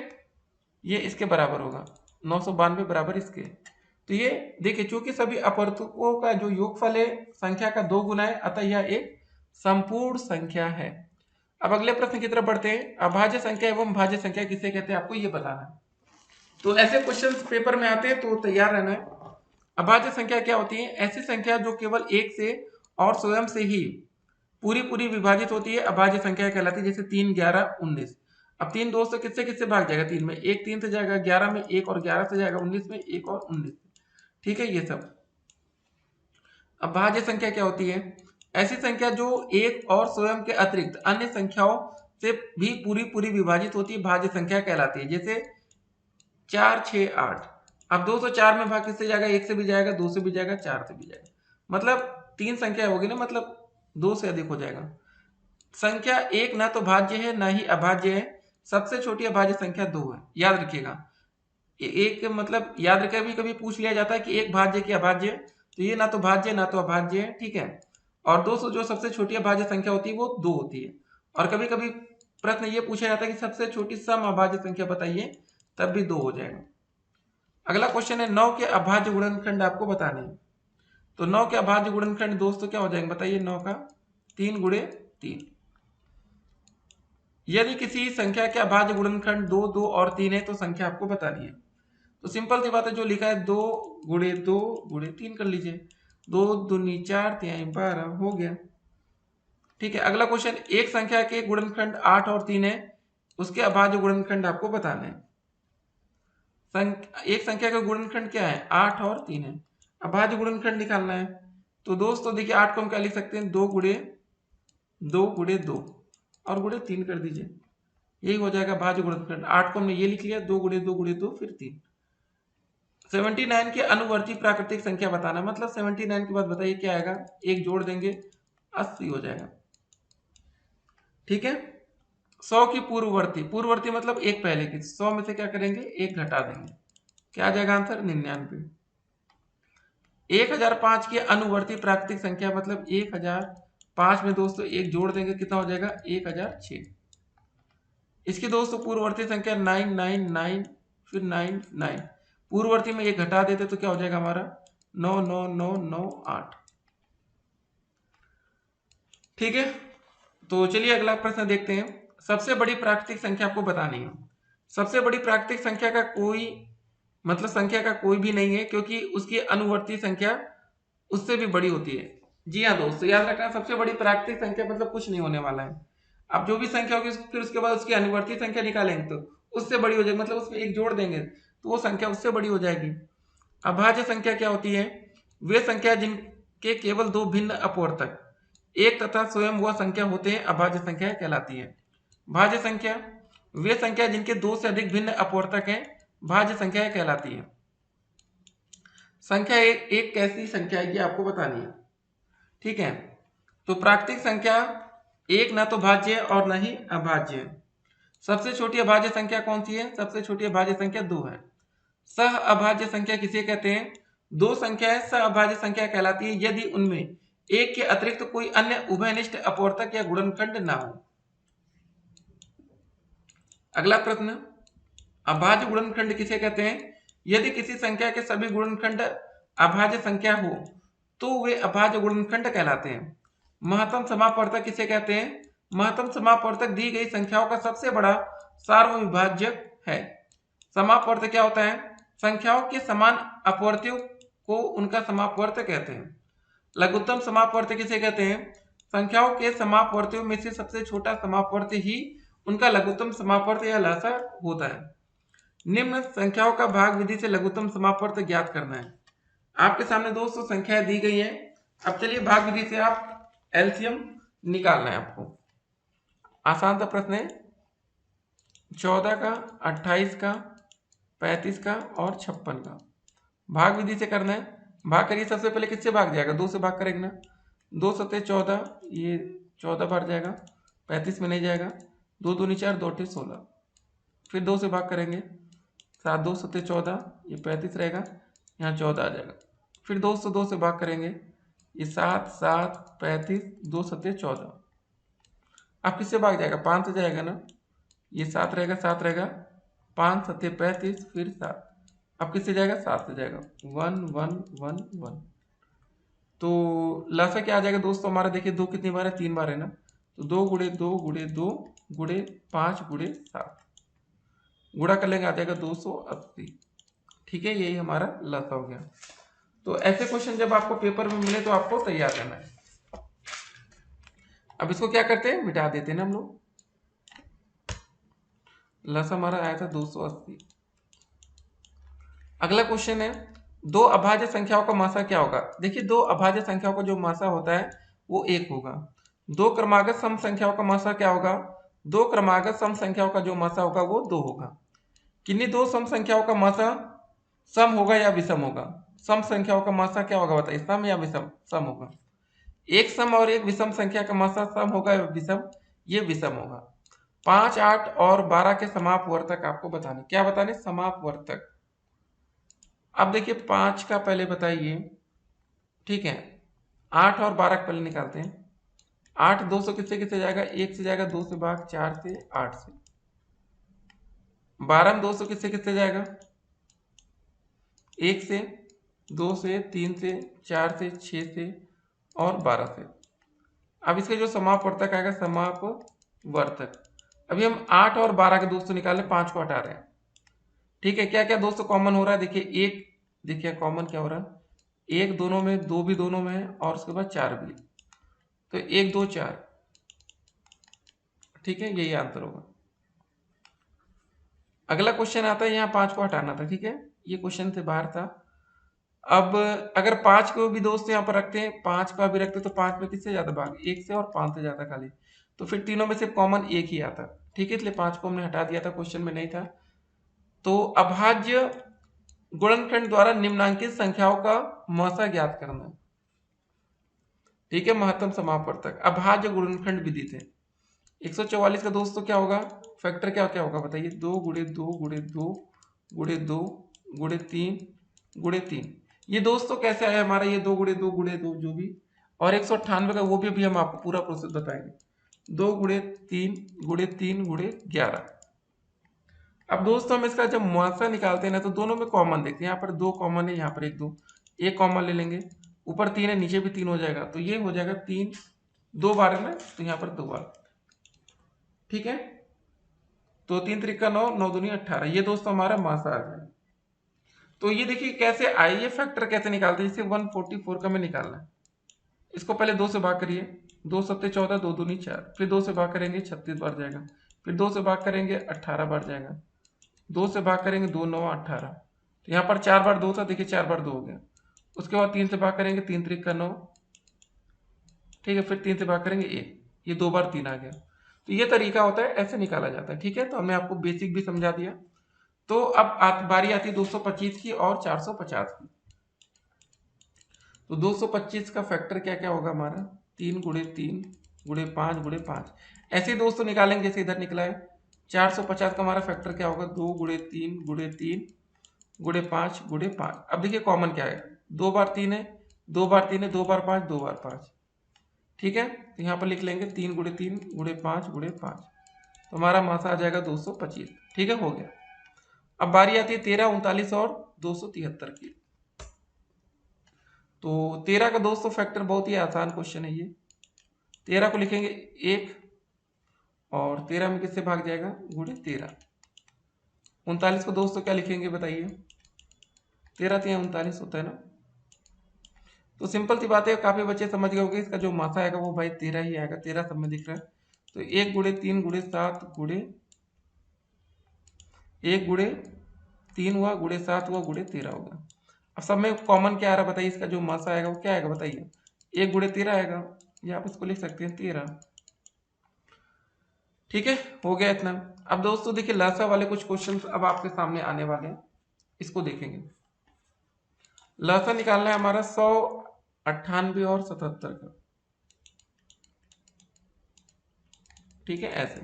ये इसके बराबर होगा, 992 बराबर इसके। तो ये देखिए चूंकि सभी अपवर्तकों का जो योगफल है संख्या का 2 गुना है, अतः यह एक संपूर्ण संख्या है। अब अगले प्रश्न की तरफ बढ़ते हैं। अभाज्य संख्या एवं भाज्य संख्या किसे कहते हैं, आपको ये बताना है। तो ऐसे क्वेश्चन पेपर में आते हैं तो तैयार रहना है। अभाज्य संख्या क्या होती है, ऐसी संख्या जो केवल एक से और स्वयं से ही पूरी पूरी विभाजित होती है, अभाज्य संख्या कहलाती है। जैसे 3, 11, 19। अब 3 दोस्तों किससे किससे भाग जाएगा, 3 में 1 3 से जाएगा, 11 में 1 और 11 से जाएगा, 19 में 1 और 19। ठीक है, ये सब। अब भाज्य संख्या क्या होती है, ऐसी संख्या जो एक और स्वयं के अतिरिक्त अन्य संख्याओं से भी पूरी पूरी विभाजित होती है, भाज्य संख्या कहलाती है। जैसे 4, 6, 8। अब 204 में भाग किससे जाएगा, 1 से भी जाएगा, 2 से भी जाएगा, 4 से भी जाएगा, मतलब 3 संख्या होगी ना, मतलब 2 से अधिक हो जाएगा। संख्या एक ना तो भाज्य है ना ही अभाज्य है, सबसे छोटी अभाज्य संख्या 2 है, याद रखिएगा। एक मतलब याद रखिए, कभी कभी पूछ लिया जाता है कि एक भाज्य की अभाज्य, तो ये ना तो भाज्य ना तो अभाज्य है। ठीक है, और 200 जो सबसे छोटी अभाज्य संख्या होती है वो 2 होती है। और कभी कभी प्रश्न ये पूछा जाता है कि सबसे छोटी सम अभाज्य संख्या बताइए, तब भी 2 हो जाएगा। अगला क्वेश्चन है 9 के अभाज्य गुणनखंड आपको बताने हैं। तो 9 के अभाज्य गुणनखंड दोस्तों क्या हो जाएंगे बताइए, 9 का 3 गुणे 3। यदि किसी संख्या के अभाज्य गुणनखंड 2, 2 और 3 है तो संख्या आपको बतानी है। तो सिंपल सी बात है, जो लिखा है 2 गुणे 2 गुणे 3 कर लीजिए। 2 दूनी 4 तिहाई 12 हो गया। ठीक है, अगला क्वेश्चन, एक संख्या के गुणनखंड 8 और 3 है, उसके अभाज्य गुणनखंड आपको बताना है। एक संख्या का गुणनखंड क्या है? 8 और 3 है, अभाज्य गुणनखंड निकालना है। तो दोस्तों देखिए 8 को हम क्या लिख सकते हैं? 2 गुणे 2 और गुणे 3 कर दीजिए, यही हो जाएगा भाज्य गुणनखंड। 8 को हमने ये लिख लिया, 2 गुणे 2 फिर 3। 79 के अनुवर्ती प्राकृतिक संख्या बताना, मतलब 79 के बाद बताइए क्या आएगा? एक जोड़ देंगे 80 हो जाएगा। ठीक है, 100 की पूर्ववर्ती, पूर्ववर्ती मतलब एक पहले की, 100 में से क्या करेंगे? एक घटा देंगे, क्या आ जाएगा आंसर? 99। 1005 की अनुवर्ती प्राकृतिक संख्या, मतलब 1005 में दोस्तों एक जोड़ देंगे, कितना हो जाएगा? 1006। इसकी दोस्तों पूर्ववर्ती संख्या 999 फिर 99, पूर्ववर्ती में एक घटा देते तो क्या हो जाएगा हमारा? 99998। ठीक है, तो चलिए अगला प्रश्न देखते हैं। सबसे बड़ी प्राकृतिक संख्या आपको बतानी है। सबसे बड़ी प्राकृतिक संख्या का कोई मतलब संख्या का कोई भी नहीं है, क्योंकि उसकी अनुवर्ती संख्या उससे भी बड़ी होती है। जी हाँ दोस्तों, याद रखना, सबसे बड़ी प्राकृतिक संख्या मतलब कुछ नहीं होने वाला है। अब जो भी संख्या होगी फिर उसके बाद उसकी अनुवर्ती संख्या निकालेंगे तो उससे बड़ी हो जाएगी, मतलब उसमें एक जोड़ देंगे तो वो संख्या उससे बड़ी हो जाएगी। अभाज्य संख्या क्या होती है? वे संख्या जिनके केवल दो भिन्न अपवर्तक एक तथा स्वयं वह संख्या होते हैं, अभाज्य संख्या कहलाती है। भाज्य संख्या वे संख्या जिनके दो से अधिक भिन्न अपवर्तक हैं, भाज्य संख्या कहलाती है। संख्या एक कैसी संख्या है ये आपको बतानी है। ठीक है, तो प्राकृतिक संख्या एक ना तो भाज्य और ना ही अभाज्य है। सबसे छोटी अभाज्य संख्या कौन सी है? सबसे छोटी अभाज्य संख्या 2 है। सह अभाज्य संख्या किसे कहते हैं? दो संख्याएं सह अभाज्य संख्या कहलाती है यदि उनमें एक के अतिरिक्त कोई अन्य उभयनिष्ठ अपवर्तक या गुणनखंड ना हो। अगला प्रश्न, अभाज्य गुणनखंड किसे कहते हैं? यदि किसी संख्या के सभी गुणनखंड अभाज्य संख्या हो तो वे अभाज्य गुणनखंड कहलाते हैं। महत्तम समापवर्तक किसे कहते हैं? महत्तम समापवर्तक दी गई संख्याओं का सबसे बड़ा सार्वविभाज्यक है। समापवर्तक क्या होता है? संख्याओं के समान अपवर्त्यों को उनका समापवर्तक कहते हैं। लघुत्तम समापवर्तक किसे कहते हैं? संख्याओं के समापवर्त्यों में से सबसे छोटा समापवर्त्य ही उनका लघुत्तम समापवर्त्य या लसा होता है। निम्न संख्याओं का भाग विधि से लघुत्तम समापवर्त्य ज्ञात करना है। आपके सामने दोस्तों संख्याएं दी गई हैं। अब चलिए भाग विधि से आप एलसीएम निकालना है आपको। आसान सा प्रश्न है, 14 का, 28 का, 35 का और 56 का भाग विधि से करना है। भाग करिए, सबसे पहले किससे भाग जाएगा? 2 से भाग करेंगे ना, 2 सत्ते 14, ये 14 भाग जाएगा, 35 में नहीं जाएगा, 2 दूनी 4, 2 अट्ठे 16, फिर 2 से भाग करेंगे, 7 2 सत्ते 14, ये 35 रहेगा, यहाँ 14 आ जाएगा, फिर 2 से 2 से भाग करेंगे, ये 7 7 35, 2 सत्ते 14। अब किससे भाग जाएगा? 5 से जाएगा ना, ये 7 रहेगा, 7 रहेगा, 5 सत्ते 35 फिर 7। अब किससे जाएगा? 7 से जाएगा, 1 1 1 1। तो लसा क्या आ जाएगा दोस्तों हमारा? देखिए 2 कितनी बार है? 3 बार है ना, तो 2 गुणे 2 गुणे 2 गुणे 5 गुणे 7, गुणा कर लेंगे आ जाएगा 280। ठीक है, यही हमारा लसा हो गया। तो ऐसे क्वेश्चन जब आपको पेपर में मिले तो आपको तैयार करना है। अब इसको क्या करते हैं? मिटा देते हैं ना हम लोग। लसा हमारा आया था 280। अगला क्वेश्चन है, दो अभाज्य संख्याओं का मासा क्या होगा? देखिए दो अभाज्य संख्याओं का जो मासा होता है वो 1 होगा। दो क्रमागत सम संख्याओं का मासा क्या होगा? दो क्रमागत सम संख्याओं का जो मासा होगा वो 2 होगा। किन्हीं दो सम संख्याओं का मासा सम होगा या विषम होगा? सम संख्याओं का मासा क्या होगा बताइए? सम या विषम? सम होगा। एक सम और एक विषम संख्या का मासा सम होगा या विषम? ये विषम होगा। 5 8 और 12 के समापवर्तक आपको बताने। क्या बताने? समापवर्तक। अब देखिए 5 का पहले बताइए, ठीक है, 8 और 12 का पहले निकालते हैं। 8 2 से किससे किससे जाएगा? 1 से जाएगा, 2 से भाग, 4 से, 8 से। 12 में 2 से किससे किससे जाएगा? 1 से, 2 से, 3 से, 4 से, 6 से और 12 से। अब इसके जो समापवर्तक आएगा, समापवर्तक। अभी हम 8 और 12 के दोस्तों निकाले, 5 को हटा रहे हैं। ठीक है, क्या क्या दोस्तों कॉमन हो रहा है, देखिए एक, देखिए कॉमन क्या हो रहा है, एक दोनों में, दो भी दोनों में है, और उसके बाद चार भी, तो एक दो चार, ठीक है, यही आंसर होगा। अगला क्वेश्चन आता है, यहाँ पांच को हटाना था, ठीक है, ये क्वेश्चन से बाहर था। अब अगर पांच को भी दोस्त यहाँ पर रखते हैं, पांच का भी रखते हैं, तो पांच में किससे ज्यादा भाग, एक से, और पांच से ज्यादा खाली, तो फिर तीनों में से कॉमन एक ही आता, ठीक है, इसलिए पांच को हमने हटा दिया था, क्वेश्चन में नहीं था। तो अभाज्य गुणनखंड द्वारा निम्नांकित संख्याओं का मौसा ज्ञात करना, ठीक है, महत्तम समापवर्तक अभाज्य गुणनखंड विधि थे। 144 का दोस्तों क्या होगा, फैक्टर क्या क्या होगा बताइए, दो गुणे दो गुणे दो गुणे दो गुणे तीन गुणे तीन, ये दोस्तों कैसे आया हमारा, ये दो गुणे दो जो भी, और 198 का वो भी अभी हम आपको पूरा प्रोसेस बताएंगे, दो गुणे तीन गुणे 11। अब दोस्तों हम इसका जब मुआवजा निकालते हैं ना, तो दोनों में कॉमन देखते हैं, यहाँ पर दो कॉमन है, यहाँ पर एक दो, एक कॉमन ले लेंगे, ऊपर तीन है, नीचे भी तीन हो जाएगा, तो ये हो जाएगा तीन, दो बार है ना, तो यहाँ पर दो बार, ठीक है, तो तीन त्रिका नौ, नौ दूनी 18, ये दोस्तों हमारा मासा आ जाए। तो ये देखिए कैसे आई, ये फैक्टर कैसे निकालते हैं, जैसे 144 का में निकालना है, इसको पहले दो से भाग करिए, दो सत्ते 14, दो दूनी 4, फिर दो से भाग करेंगे 36 बार जाएगा, फिर दो से भाग करेंगे 18 बार जाएगा, दो से भाग करेंगे दो नौ 18, तो यहाँ पर चार बार दो था, देखिए चार बार दो हो गया, उसके बाद तीन से भाग करेंगे, तीन त्रिका 9, ठीक है, फिर तीन से भाग करेंगे एक, ये दो बार तीन आ गया, तो ये तरीका होता है, ऐसे निकाला जाता है, ठीक है, तो हमने आपको बेसिक भी समझा दिया। तो अब बारी आती है 225 की और 450 की। तो 225 का फैक्टर क्या क्या होगा हमारा, तीन गुणे पाँच, ऐसे ही दोस्तों निकालेंगे जैसे इधर निकला है। 450 का हमारा फैक्टर क्या होगा, दो गुणे पाँच गुणे पाँच। अब देखिए कॉमन क्या है, दो बार तीन है, दो बार तीन है, दो बार पाँच, दो बार पाँच, ठीक है, तो यहाँ पर लिख लेंगे तीन गुणे पाँच गुणे पाँच, तो हमारा मासा आ जाएगा 225, ठीक है, हो गया। अब बारी आती है 13, 39 और 273 की। तो 13 का दोस्तों फैक्टर बहुत ही आसान क्वेश्चन है ये, 13 को लिखेंगे एक, और 13 में किससे भाग जाएगा, गुणे 13। 39 को दोस्तों क्या लिखेंगे बताइए, 13 3 39 होता है ना, तो सिंपल सी बात है, काफी बच्चे समझ गए होंगे, इसका जो मासा आएगा वो भाई 13 ही आएगा, 13 सब में दिख रहा है, तो एक गुणे तीन गुणे सात गुणे, एक गुणे तीन हुआ गुणे सात हुआ गुणे 13 होगा। अब सब में कॉमन क्या आ रहा है बताइए, इसका जो मासा आएगा वो क्या आएगा बताइए, एक गुणे 13 आएगा, या आप इसको लिख सकते हैं 13, ठीक है, हो गया इतना। अब दोस्तों देखिए लासा वाले कुछ क्वेश्चंस अब आपके सामने आने वाले हैं, इसको देखेंगे। लासा निकालना है हमारा 100, 98 और 77 का, ठीक है, ऐसे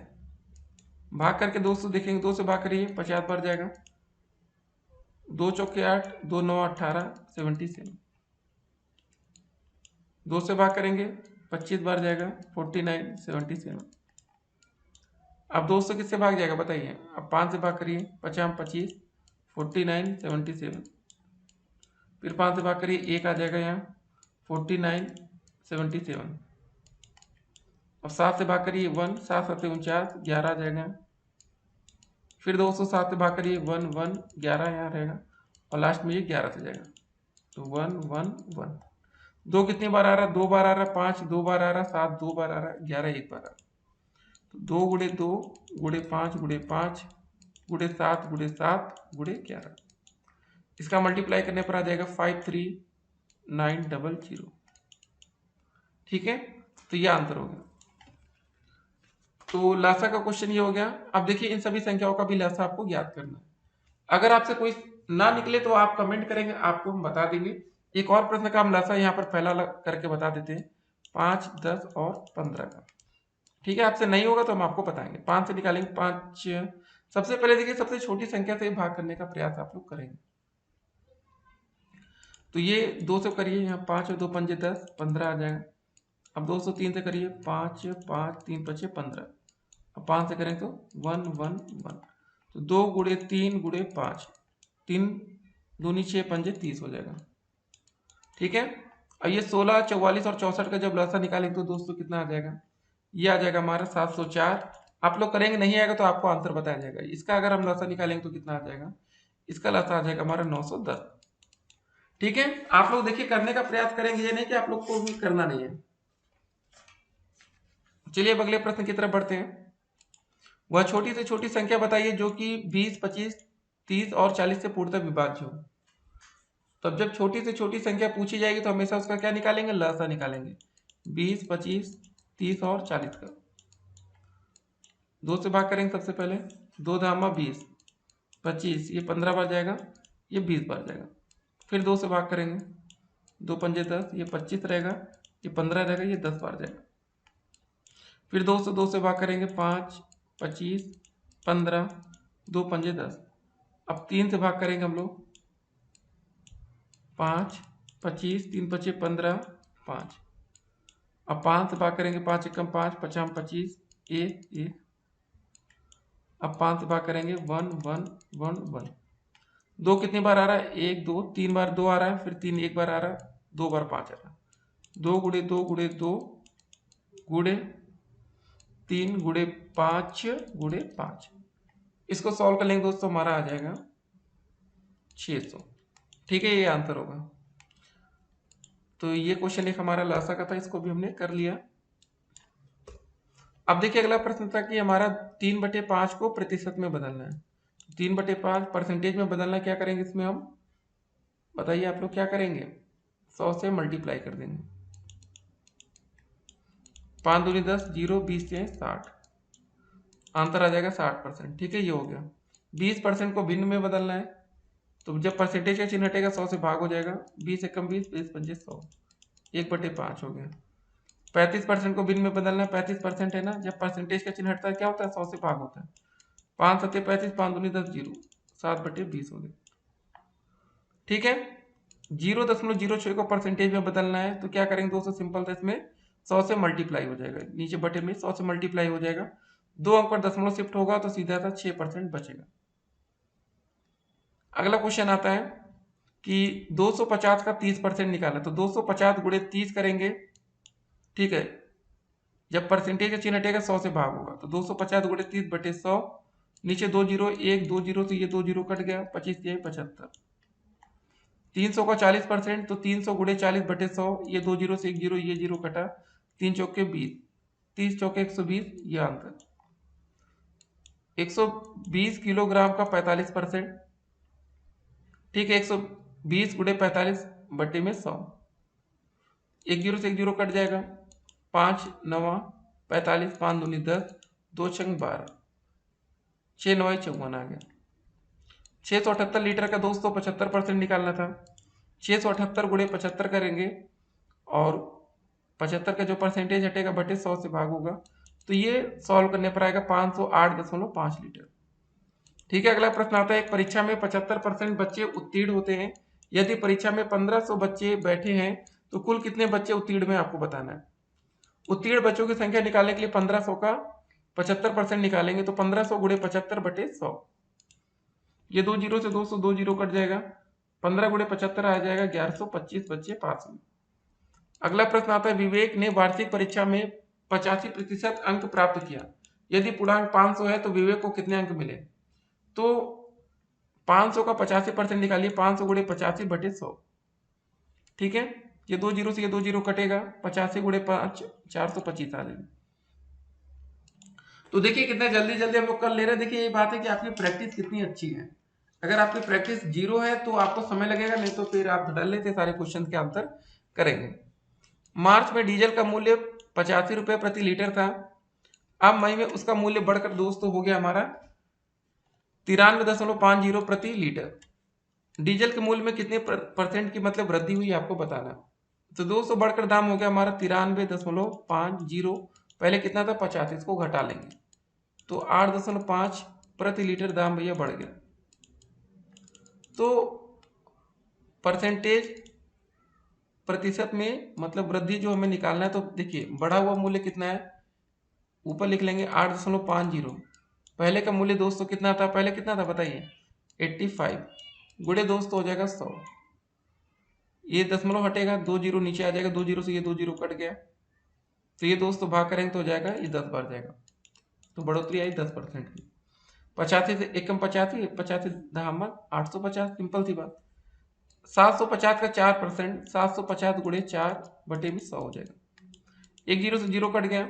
भाग करके दोस्तों देखेंगे, दो से भाग करिए 50 बार जाएगा, दो चौके 8, दो नौ 18, 77, दो से भाग करेंगे 25 बार जाएगा, 49, 77। अब दोस्तों किससे भाग जाएगा बताइए, अब पाँच से भाग करिए, 50 25, 49, 77, फिर पाँच से भाग करिए, एक आ जाएगा यहाँ 49, 77, अब सात से भाग करिए 1, 7 7 49, 11 आ जाएगा, फिर दोस्तों सात से भाग करिए 1 1, 11 यहाँ रहेगा, और लास्ट में ये 11 से जाएगा, तो 1 1 1, दो कितनी बार आ रहा है, दो बार आ रहा है, पाँच दो बार आ रहा है, सात दो बार आ रहा है, 11 एक बार आ रहा है, तो दो गुणे पाँच गुणे सात गुणे 11, इसका मल्टीप्लाई करने पर आ जाएगा 53900, ठीक है, तो ये आंसर हो गया। तो लासा का क्वेश्चन ये हो गया। अब देखिए इन सभी संख्याओं का भी लासा आपको ज्ञात करना है, अगर आपसे कोई ना निकले तो आप कमेंट करेंगे, आपको हम बता देंगे। एक और प्रश्न का हम लासा यहाँ पर पहला करके बता देते हैं, 5 10 और 15 का, ठीक है, आपसे नहीं होगा तो हम आपको बताएंगे। 5 से निकालेंगे 5, सबसे पहले देखिए सबसे छोटी संख्या से भाग करने का प्रयास आप लोग करेंगे, तो ये 2 से करिए, यहाँ 5 और 2 पंजे 10, 15 आ जाएगा। अब 203 से करिए, 5 5 3 पचे 15, अब 5 से करें तो 1 1 1, तो 2 गुणे 3 गुणे 5, 3 दूनी 6 पंजे 30 हो जाएगा, ठीक है। अब ये 16 44 और 64 का जब लासा निकालेंगे तो दोस्तों कितना आ जाएगा, ये आ जाएगा हमारा 704। आप लोग करेंगे नहीं आएगा तो आपको आंसर बताया जाएगा, इसका अगर हम लासा निकालेंगे तो कितना आ जाएगा, इसका लसा आ जाएगा हमारा 910। ठीक है, आप लोग देखिए करने का प्रयास करेंगे, ये नहीं कि आप लोग को भी करना नहीं है। चलिए अब अगले प्रश्न की तरफ बढ़ते हैं। वह छोटी से छोटी संख्या बताइए जो कि 20, 25, 30 और 40 से पूर्णतः विभाज्य हो। तब जब छोटी से छोटी संख्या पूछी जाएगी तो हमेशा उसका क्या निकालेंगे, लसा निकालेंगे। 20, 25, 30 और 40 का 2 से भाग करेंगे सबसे पहले। 2 धामा 20, 25, ये 15 बार जाएगा, ये 20 बार जाएगा। फिर 2 से भाग करेंगे, 2 पंजे 10, ये 25 रहेगा, ये 15 रहेगा, ये 10 बार जाएगा। फिर 2 से भाग करेंगे, 5, 25, 15, 2 पंजे 10। अब 3 से भाग करेंगे हम लोग, 5, 25, 3 पचे 15, 5। अब 5 से भाग करेंगे, 5 एकम 5, 5 25, 1 1। अब 5 से भाग करेंगे, 1 1 1 1। 2 कितनी बार आ रहा है, 1 2, 3 बार 2 आ रहा है, फिर 3 एक बार आ रहा है, 2 बार 5 आ रहा है। 2 गुड़े 2 गुड़े 2 गुड़े 3 गुड़े 5 गुड़े 5। इसको सॉल्व कर लेंगे दोस्तों, हमारा आ जाएगा 600। ठीक है, ये आंसर होगा। तो ये क्वेश्चन एक हमारा लासा का था, इसको भी हमने कर लिया। अब देखिए अगला प्रश्न था कि हमारा 3/5 को प्रतिशत में बदलना है। 3/5 परसेंटेज में बदलना, क्या करेंगे इसमें हम, बताइए आप लोग क्या करेंगे। 100 से मल्टीप्लाई कर देंगे। 5 दूनी 10, 0, 20 से 60, आंसर आ जाएगा 60%। ठीक है, ये हो गया। 20% को भिन्न में बदलना है, तो जब परसेंटेज का चिन्ह हटेगा 100 से भाग हो जाएगा। 20 एकम 20, 20 पंजे 100, 1/5 हो गया। 35% को भिन्न में बदलना है, 35% है ना, जब परसेंटेज का चिन्ह हटता है क्या होता है, 100 से भाग होता है। 5 सत्ते 35, 5 दूनी 10, 0, 7/20 हो गया। ठीक है, 0.06 को परसेंटेज में बदलना है, तो क्या करेंगे दोस्तों, सिंपल था, इसमें 100 से मल्टीप्लाई हो जाएगा, नीचे बटे में 100 से मल्टीप्लाई हो जाएगा। 2 अंक पर दशमलव शिफ्ट होगा तो सीधा था 6% बचेगा। अगला क्वेश्चन आता है कि 250 का 30% निकाला, तो 250 गुणे 30 करेंगे। ठीक है, जब परसेंटेज का चिन्ह हटेगा 100 से भाग होगा, तो 250 गुणे 30/100, नीचे 2 जीरो, 1 2 जीरो से ये 2 जीरो कट गया, 25 75। 300 का 40%, तो 300 गुणे 40/100, ये 2 जीरो से 1 जीरो, ये जीरो कटा, 3 चौके 20, 30 चौके 120, ये आंसर 120 किलोग्राम का 45%। ठीक है, 120 गुणे 45 बटे में 100, 1 जीरो से 1 जीरो कट जाएगा, 5 9 45, 5 दूनी 10, 2 छंग 12, 6 9 54 आ गया। 678 लीटर का दोस्तों 75% निकालना था। 678 गुणे 75 करेंगे, और 75 का जो परसेंटेज हटेगा बटे 100 से भाग होगा, तो ये सॉल्व करने पर आएगा 508.5 लीटर। ठीक है, अगला प्रश्न आता है, एक परीक्षा में 75% बच्चे उत्तीर्ण होते हैं। यदि परीक्षा में 1500 बच्चे बैठे हैं तो कुल कितने बच्चे उत्तीर्ण में आपको बताना है। उत्तीर्ण बच्चों की संख्या निकालने के लिए 1500 का 75% निकालेंगे, तो 1500 गुणे 75/100, ये 2 जीरो से 200, 2 जीरो कट जाएगा, 15 गुणे 75 आ जाएगा 1125 बच्चे पास हुए। अगला प्रश्न आता है, विवेक ने वार्षिक परीक्षा में 85% अंक प्राप्त किया। यदि पूर्णांक 500 है तो विवेक को कितने अंक मिले। तो 500 का 85% निकालिए, 500 गुणे 85/100। ठीक है, ये 2 जीरो से ये 2 जीरो कटेगा, 85 गुणे 5 425 आ जाएगा। तो देखिए कितने जल्दी जल्दी हम लोग कर ले रहे हैं। देखिए ये बात है कि आपकी प्रैक्टिस कितनी अच्छी है। अगर आपकी प्रैक्टिस 0 है तो आपको समय लगेगा, नहीं तो फिर आप धड़ लेते सारे क्वेश्चन के आंसर करेंगे। मार्च में डीजल का मूल्य 85 रुपये प्रति लीटर था। अब मई में उसका मूल्य बढ़कर दोस्तों हो गया हमारा 93.50 प्रति लीटर। डीजल के मूल्य में कितने परसेंट की मतलब वृद्धि हुई आपको बताना। तो 200 बढ़कर दाम हो गया हमारा 93.50। पहले कितना था 50, इसको घटा लेंगे तो 8.5 प्रति लीटर दाम भैया बढ़ गया। तो परसेंटेज प्रतिशत में मतलब वृद्धि जो हमें निकालना है, तो देखिए बढ़ा हुआ मूल्य कितना है, ऊपर लिख लेंगे 8.50। पहले का मूल्य दोस्तों कितना था, पहले कितना था बताइए 85, गुणे दोस्तों हो जाएगा 100, ये दशमलव हटेगा, 2 जीरो नीचे आ जाएगा, 2 जीरो से ये 2 जीरो कट गया, तो ये दोस्तों भाग करेंगे तो हो जाएगा ये 10 बार जाएगा, तो बढ़ोतरी आई 10% की। 85 से 1 कम 85, 85 दहामन 850, सिंपल सी बात। 750 का 4%, 750 गुणे 4 बटे में 100 हो जाएगा। एक जीरो से जीरो कट गया,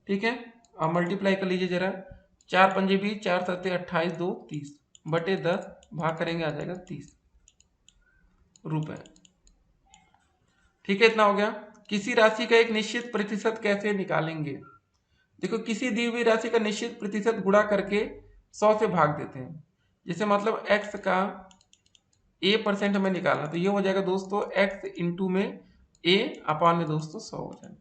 ठीक है। अब मल्टीप्लाई कर लीजिए जरा, 4 पंजे 20, 4 सत्ते 28, 2 30 बटे 10 भाग करेंगे आ जाएगा 30 रुपए, ठीक है। इतना हो गया। किसी राशि का एक निश्चित प्रतिशत कैसे निकालेंगे? देखो, किसी दी हुई राशि का निश्चित प्रतिशत गुणा करके 100 से भाग देते हैं। जैसे मतलब x का a% हमें निकालना, तो ये हो जाएगा दोस्तों x इंटू में a अपान में दोस्तों 100 हो जाएगा।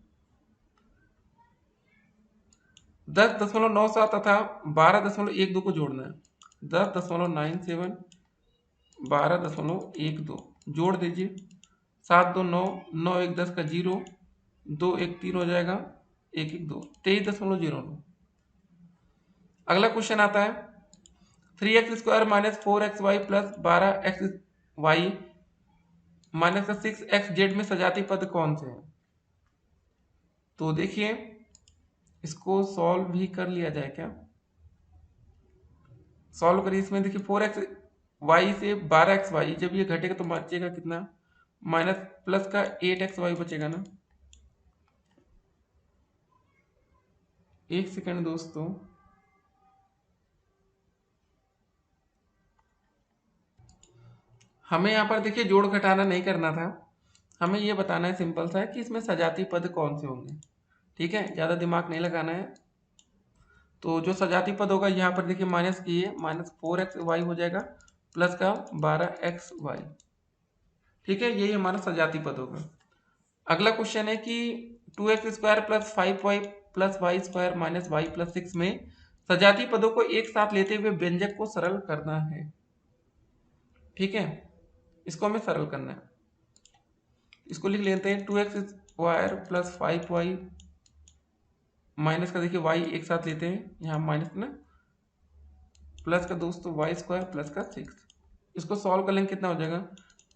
10.97 तथा 12.12 को जोड़ना है। 10.97 12.12 जोड़ दीजिए। 7 2 9, 9 1 10 का 0, 2 1 3 हो जाएगा, 1 1 2, 23.09। अगला क्वेश्चन आता है 3x² minus 4xy plus 12xy minus का 6xz में सजातीय पद कौन से हैं? तो देखिए, इसको सॉल्व भी कर लिया जाए क्या? सॉल्व करिए। इसमें देखिए 4xy से 12xy जब ये घटेगा तो बचेगा कितना? माइनस प्लस का 8xy बचेगा ना। एक सेकंड दोस्तों, हमें यहाँ पर देखिए जोड़ घटाना नहीं करना था, हमें ये बताना है सिंपल सा है कि इसमें सजातीय पद कौन से होंगे, ठीक है। ज़्यादा दिमाग नहीं लगाना है। तो जो सजातीय पद होगा यहाँ पर देखिए माइनस किए, माइनस 4xy हो जाएगा प्लस का 12xy, ठीक है। यही हमारा सजातीय पद होगा। अगला क्वेश्चन है कि 2x² plus 5y plus y square minus y plus 6 में सजातीय पदों को एक साथ लेते हुए व्यंजक को सरल करना है, ठीक है। इसको हमें सरल करना है। इसको लिख लेते हैं 2x² प्लस 5y माइनस का देखिए y एक साथ लेते हैं, यहाँ माइनस ना, प्लस का दोस्तों y² प्लस का 6। इसको सॉल्व कर लेंगे, कितना हो जाएगा?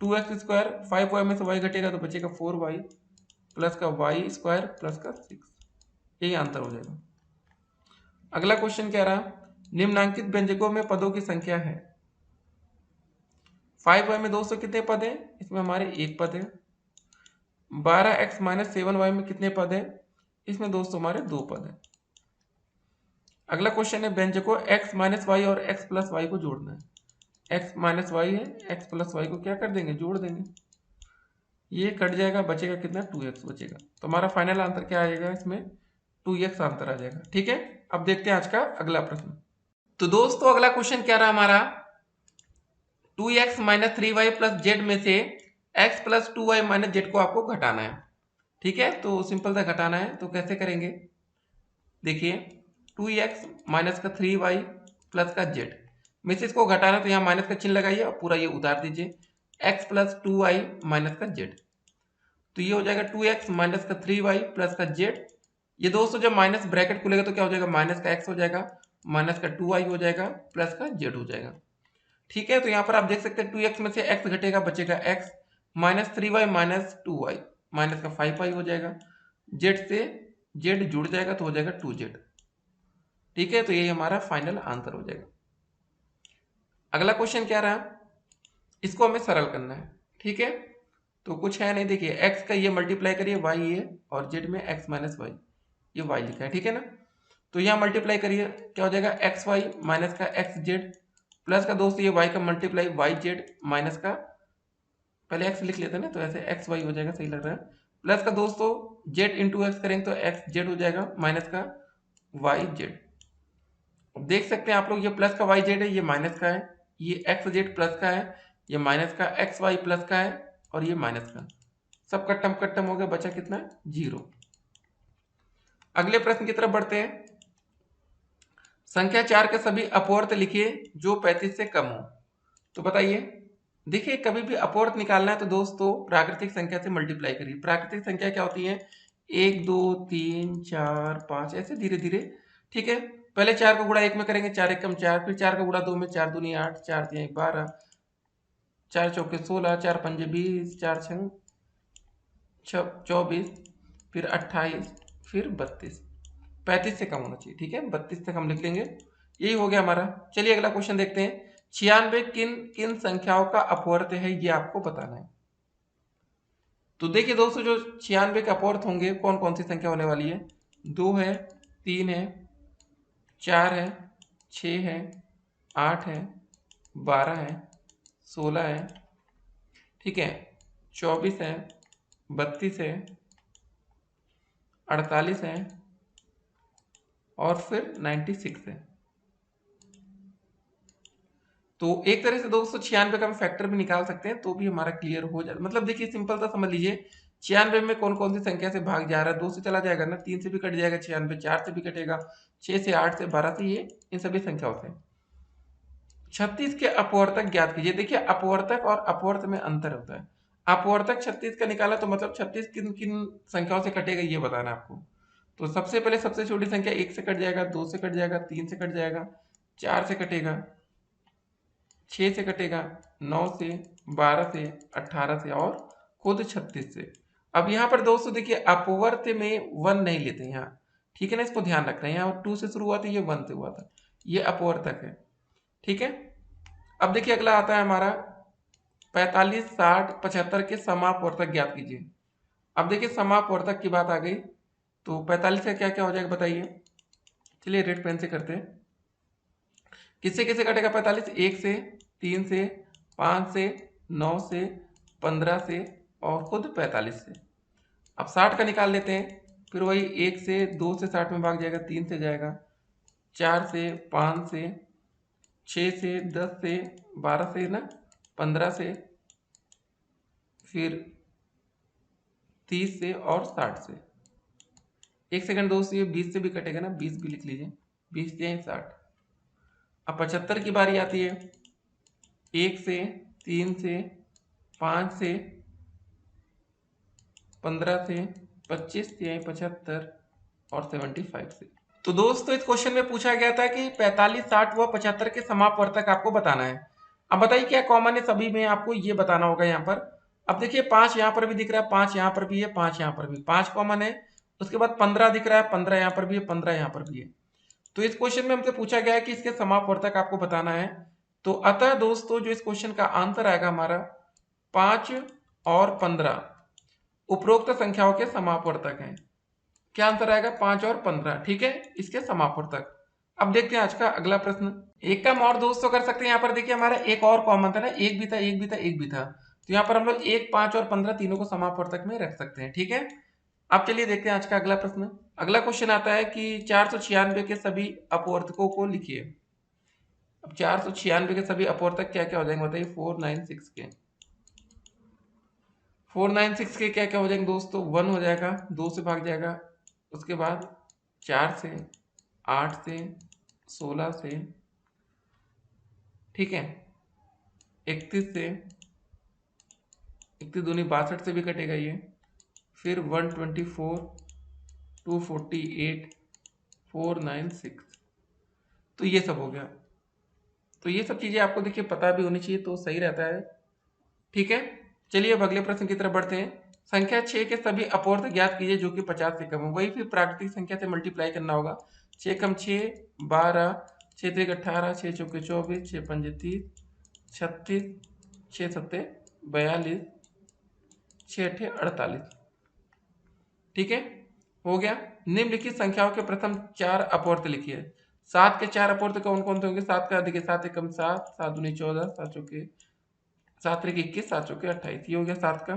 2x², 5y में से y घटेगा तो बचेगा 4y प्लस का y² प्लस का 6, यही आंसर हो जाएगा। अगला क्वेश्चन कह रहा, निम्नांकित व्यंजकों में पदों की संख्या है। 5y में दोस्तों कितने पद हैं? इसमें हमारे एक पद है। 12x माइनस 7y में कितने पद हैं? इसमें दोस्तों हमारे दो पद हैं। अगला क्वेश्चन है व्यंजकों x माइनस वाई और x प्लस वाई को जोड़ना है। x माइनस वाई है, x प्लस वाई को क्या कर देंगे? जोड़ देंगे। ये कट जाएगा, बचेगा कितना? 2x बचेगा। तो हमारा फाइनल आंसर क्या आएगा? इसमें 2x आंसर आ जाएगा, ठीक है। अब देखते हैं आज का अगला प्रश्न। तो दोस्तों अगला क्वेश्चन क्या रहा हमारा, 2x minus 3y plus Z में से x plus 2y minus Z को आपको घटाना है, ठीक है। तो सिंपल सा घटाना है, तो कैसे करेंगे? देखिए 2x माइनस का 3y प्लस का जेड में से इसको घटाना, तो यहाँ माइनस का चिन्ह लगाइए और पूरा ये उतार दीजिए। x प्लस 2y माइनस का जेड, तो ये हो जाएगा 2x माइनस का 3y प्लस का जेड। ये दोस्तों जब माइनस ब्रैकेट खुलेगा तो क्या हो जाएगा? माइनस का x हो जाएगा, माइनस का 2y हो जाएगा, प्लस का जेड हो जाएगा, ठीक है। तो यहाँ पर आप देख सकते हैं 2x में से x घटेगा, बचेगा x minus 3y minus 2y minus का 5y हो जाएगा। z से z जुड़ जाएगा तो हो जाएगा 2z, ठीक है। तो यही हमारा फाइनल आंसर हो जाएगा। अगला क्वेश्चन क्या रहा, इसको हमें सरल करना है, ठीक है। तो कुछ है नहीं, देखिए x का ये मल्टीप्लाई करिए y ये, और z में x माइनस वाई, ये y लिखा है, ठीक है ना। तो यहाँ मल्टीप्लाई करिए, क्या हो जाएगा? एक्स वाई माइनस का एक्स जेड प्लस का दोस्तों ये y का मल्टीप्लाई वाई जेड माइनस का, पहले x लिख लेते हैं ना, तो ऐसे एक्स वाई हो जाएगा, सही लग रहा है। प्लस का दोस्तों z इंटू एक्स करेंगे तो एक्स जेड हो जाएगा, माइनस का वाई जेड। अब देख सकते हैं आप लोग, ये प्लस का वाई जेड है, ये माइनस का है, ये एक्स जेड प्लस का है, ये माइनस का एक्स वाई प्लस का है, और ये माइनस का, सब कट्टम हो गया, बचा कितना? 0। अगले प्रश्न की तरफ बढ़ते हैं। संख्या 4 के सभी अपवर्त लिखिए जो 35 से कम हो। तो बताइए, देखिए कभी भी अपवर्त निकालना है तो दोस्तों प्राकृतिक संख्या से मल्टीप्लाई करिए। प्राकृतिक संख्या क्या होती है? 1 2 3 4 5 ऐसे धीरे धीरे, ठीक है। पहले 4 को गुणा 1 में करेंगे, 4 1 4, फिर 4 को गुणा 2 में, 4 दूनी 8, 4 3 12, 4 चौके 16, 4 पंजे 20, 4 छंग 24, फिर 28, फिर 32। 35 से कम होना चाहिए, ठीक है। 32 तक हम लिख लेंगे, यही हो गया हमारा। चलिए अगला क्वेश्चन देखते हैं। 96 किन किन संख्याओं का अपवर्त है, ये आपको बताना है। तो देखिए दोस्तों, जो 96 के अपवर्त होंगे कौन कौन सी संख्या होने वाली है। 2 है, 3 है, 4 है, 6 है, 8 है, 12 है, 16 है, ठीक है, 24 है, 32 है, 48 है और फिर 96 है। तो एक तरह से दोस्तों 96 का हम फैक्टर भी निकाल सकते हैं, तो भी हमारा क्लियर हो जाए। मतलब देखिए सिंपल सा समझ लीजिए, 96 में कौन कौन सी संख्या से भाग जा रहा है। 2 से चला जाएगा ना, 3 से भी कट जाएगा 96, 4 से भी कटेगा, 6 से, 8 से, 12 से, ये इन सभी संख्याओं से। 36 के अपवर्तक ज्ञात कीजिए। देखिए अपवर्तक और अपवर्त में अंतर होता है। अपवर्तक 36 का निकाला तो मतलब 36 किन किन संख्याओं से कटेगा ये बताना है आपको। तो सबसे पहले सबसे छोटी संख्या 1 से कट जाएगा, 2 से कट जाएगा, 3 से कट जाएगा, 4 से कटेगा, 6 से कटेगा, 9 से, 12 से, 18 से और खुद 36 से। अब यहाँ पर दोस्तों देखिए अपवर्त में 1 नहीं लेते यहाँ, ठीक है ना, इसको ध्यान रखना है। यहाँ 2 से शुरू हुआ था, ये 1 से हुआ था, ये अपवर्तक है, ठीक है। अब देखिए अगला आता है हमारा 45, 60, 75 के समापवर्तक ज्ञात कीजिए। अब देखिए समापवर्तक की बात आ गई, तो 45 का क्या क्या हो जाएगा बताइए। चलिए रेड पेन से करते हैं। किससे किससे कटेगा 45? 1 से, 3 से, 5 से, 9 से, 15 से और खुद 45 से। अब 60 का निकाल लेते हैं। फिर वही 1 से, 2 से 60 में भाग जाएगा, 3 से जाएगा, 4 से, 5 से, 6 से, 10 से, 12 से ना, 15 से, फिर 30 से और 60 से। एक सेकंड दोस्त, ये 20 से भी कटेगा ना, 20 भी लिख लीजिए, 20 या 60। अब 75 की बारी आती है। 1 से, 3 से, 5 से, 15 से, 25 से, 75 और 75 से। तो दोस्तों इस क्वेश्चन में पूछा गया था कि 45, 60 व 75 के समापवर्तक आपको बताना है। अब बताइए क्या कॉमन है सभी में, आपको ये बताना होगा यहाँ पर। अब देखिए 5 यहाँ पर भी दिख रहा है, 5 यहाँ पर भी है, 5 यहाँ पर भी, 5 कॉमन है। उसके बाद 15 दिख रहा है, 15 यहाँ पर भी है, 15 यहाँ पर भी है। तो इस क्वेश्चन में हमसे पूछा गया है कि इसके समापवर्तक आपको बताना है। तो अतः दोस्तों जो इस क्वेश्चन का आंसर आएगा हमारा 5 और 15 उपरोक्त संख्याओं के समापवर्तक हैं। क्या आंसर आएगा? 5 और 15, ठीक है, इसके समापवर्तक। अब देखते हैं आज का अगला प्रश्न। एक काम और दोस्तों कर सकते हैं। यहाँ पर देखिए हमारा एक और कॉमन था ना, एक भी था, एक भी था, एक भी था। तो यहाँ पर हम लोग 1, 5 और 15 तीनों को समापवर्तक में रख सकते हैं, ठीक है। अब चलिए देखते हैं आज का अगला प्रश्न। अगला क्वेश्चन आता है कि 496 के सभी अपवर्तकों को लिखिए। अब 496 के सभी अपवर्तक क्या क्या हो जाएंगे बताइए। 496 के 496 के क्या क्या हो जाएंगे दोस्तों। 1 हो जाएगा, 2 से भाग जाएगा, उसके बाद 4 से, 8 से, 16 से, ठीक है, 31 से, 31 दूनी 62 से भी कटेगा ये, फिर 124, 248, 496। तो ये सब हो गया। तो ये सब चीजें आपको देखिए पता भी होनी चाहिए, तो सही रहता है, ठीक है। चलिए अब अगले प्रश्न की तरफ बढ़ते हैं। संख्या 6 के सभी अपवर्त ज्ञात कीजिए जो कि 50 से कम हो। वही फिर प्राकृतिक संख्या से मल्टीप्लाई करना होगा। 6 कम 6, 12, 6 त्रिक 18, 6 चौके 24, 6 पंजे 30, 36, 6 सत्ते 42, 6 अठे 48, ठीक है, हो गया। निम्नलिखित संख्याओं के प्रथम 4 अपवर्त लिखिए। 7 के 4 अपवर्त कौन कौन से होंगे। 7 का देखिए 7 एकम 7, 7 दूनी 14, 7 चौके 7 त्रिक 21, 7 चौके 28, ये हो गया 7 का।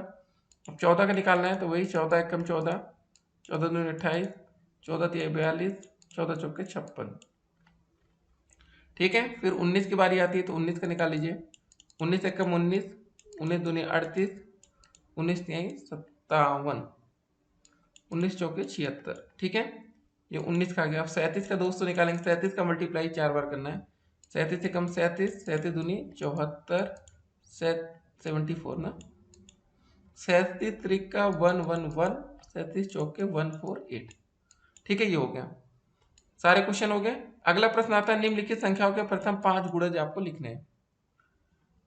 अब 14 का निकालना है तो वही 14 एकम 14, 14 दूनी 28, 14 तिया 42, 14 चौके 56, ठीक है। फिर 19 की बारी आती है तो 19 का निकाल लीजिए। 19 एकम 19, 19 दूनी 38, 19 तिहाई 57, 19 चौके 76, ठीक है, ये 19 का आ गया। अब 37 का दोस्तों निकालेंगे। 37 का मल्टीप्लाई 4 बार करना है। 37 एकम 37, 37 दूनी 74, 74 ना, 37 त्रिक का 111, 37 चौके 148, ठीक है, ये हो गया। सारे क्वेश्चन हो गए। अगला प्रश्न आता है निम्नलिखित संख्याओं के प्रथम 5 गुणज आपको लिखने हैं।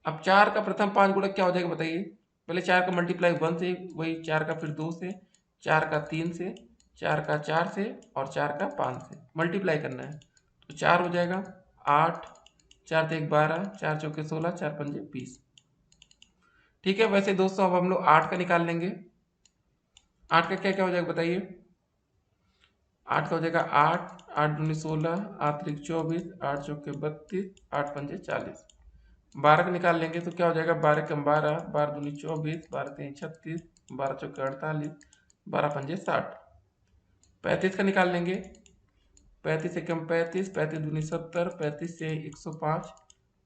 अब 4 का प्रथम 5 गुणक क्या हो जाएगा बताइए। पहले 4 का मल्टीप्लाई 1 से, वही 4 का फिर 2 से, 4 का 3 से, 4 का 4 से और 4 का 5 से मल्टीप्लाई करना है। तो 4 हो जाएगा, 8, 4 तेग 12, 4 चौके 16, 4 पंजे 20। ठीक है, वैसे दोस्तों अब हम लोग 8 का निकाल लेंगे। 8 का क्या क्या हो जाएगा बताइए। 8 का हो जाएगा 8, 8 दूनी 16, 8 त्रिक 24, 8 चौके 32, 8 पंजे 40। 12 का निकाल लेंगे तो क्या हो जाएगा, 12 कम 12, 12 दूनी 24, 12 तीन 36, 12 चौके 48, 12 पंजे 60। 35 का निकाल लेंगे, 35 से कम 35, 35 दूनी 70, 35 से 105,